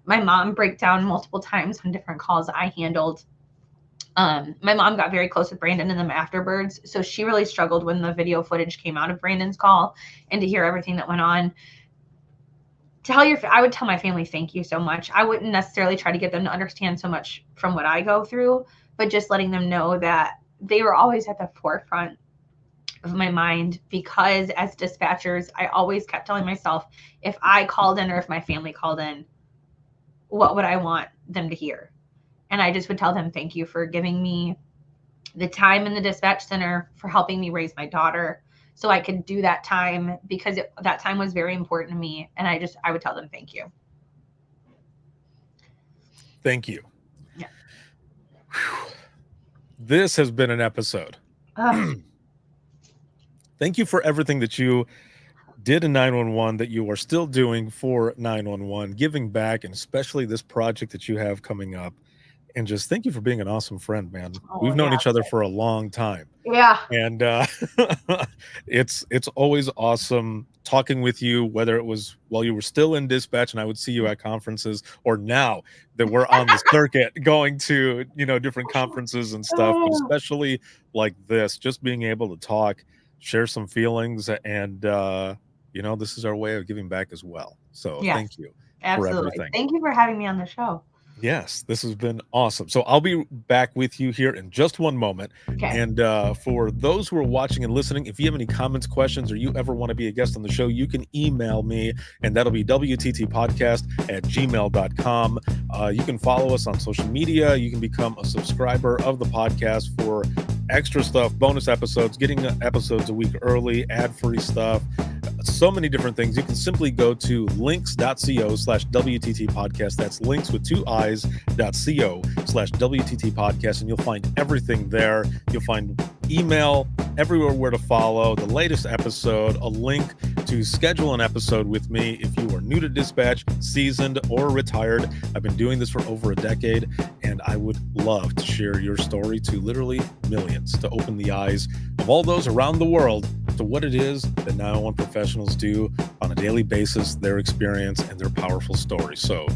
my mom break down multiple times on different calls I handled. My mom got very close with Brandon and them afterwards, so she really struggled when the video footage came out of Brandon's call, and to hear everything that went on. I would tell my family thank you so much. I wouldn't necessarily try to get them to understand so much from what I go through, but just letting them know that they were always at the forefront of my mind, because as dispatchers, I always kept telling myself, if I called in or if my family called in, what would I want them to hear? And I just would tell them thank you for giving me the time in the dispatch center, for helping me raise my daughter so I could do that time, because that time was very important to me. And I would tell them thank you. Thank you. Yeah. Whew. This has been an episode. Thank you for everything that you did in 911, that you are still doing for 911, giving back, and especially this project that you have coming up. And just thank you for being an awesome friend, man. We've known each other for a long time. Yeah. And it's always awesome talking with you, whether it was while you were still in dispatch and I would see you at conferences, or now that we're on the circuit going to, different conferences and stuff, but especially like this, just being able to talk, share some feelings, and this is our way of giving back as well. So thank you. Absolutely. For everything. Thank you for having me on the show. Yes, this has been awesome. So I'll be back with you here in just one moment. Okay. And for those who are watching and listening, if you have any comments, questions, or you ever want to be a guest on the show, you can email me, and that'll be wttpodcast@gmail.com. You can follow us on social media. You can become a subscriber of the podcast for extra stuff, bonus episodes, getting episodes a week early, ad-free stuff, so many different things. You can simply go to links.co/WTT podcast. That's links with 2 i's.co/WTT podcast, and you'll find everything there. You'll find email, everywhere where to follow, the latest episode, a link to schedule an episode with me if you are new to dispatch, seasoned, or retired. I've been doing this for over a decade, and I would love to share your story to literally millions, to open the eyes of all those around the world to what it is that 911 professionals do on a daily basis, their experience, and their powerful stories. So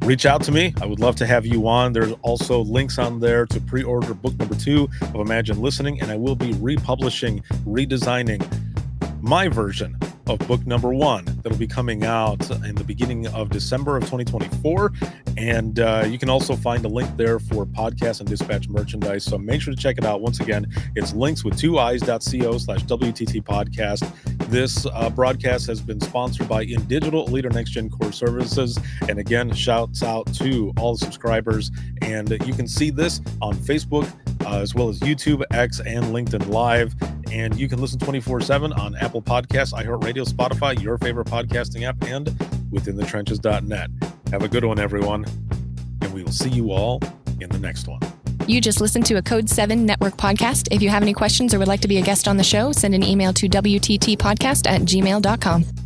reach out to me. I would love to have you on. There's also links on there to pre-order book number 2 of Imagine Listening, and I will be republishing, redesigning my version of book number 1 that'll be coming out in the beginning of December of 2024. And you can also find a link there for podcast and dispatch merchandise. So make sure to check it out. Once again, it's links with 2 i's.co/WTT podcast. This broadcast has been sponsored by In Digital Leader Next Gen Core Services. And again, shouts out to all the subscribers. And you can see this on Facebook, as well as YouTube, X, and LinkedIn Live. And you can listen 24/7 on Apple Podcasts, iHeartRadio, Spotify, your favorite podcasting app, and withinthetrenches.net. Have a good one, everyone. and we will see you all in the next one. You just listened to a Code 7 Network podcast. If you have any questions or would like to be a guest on the show, send an email to wttpodcast@gmail.com.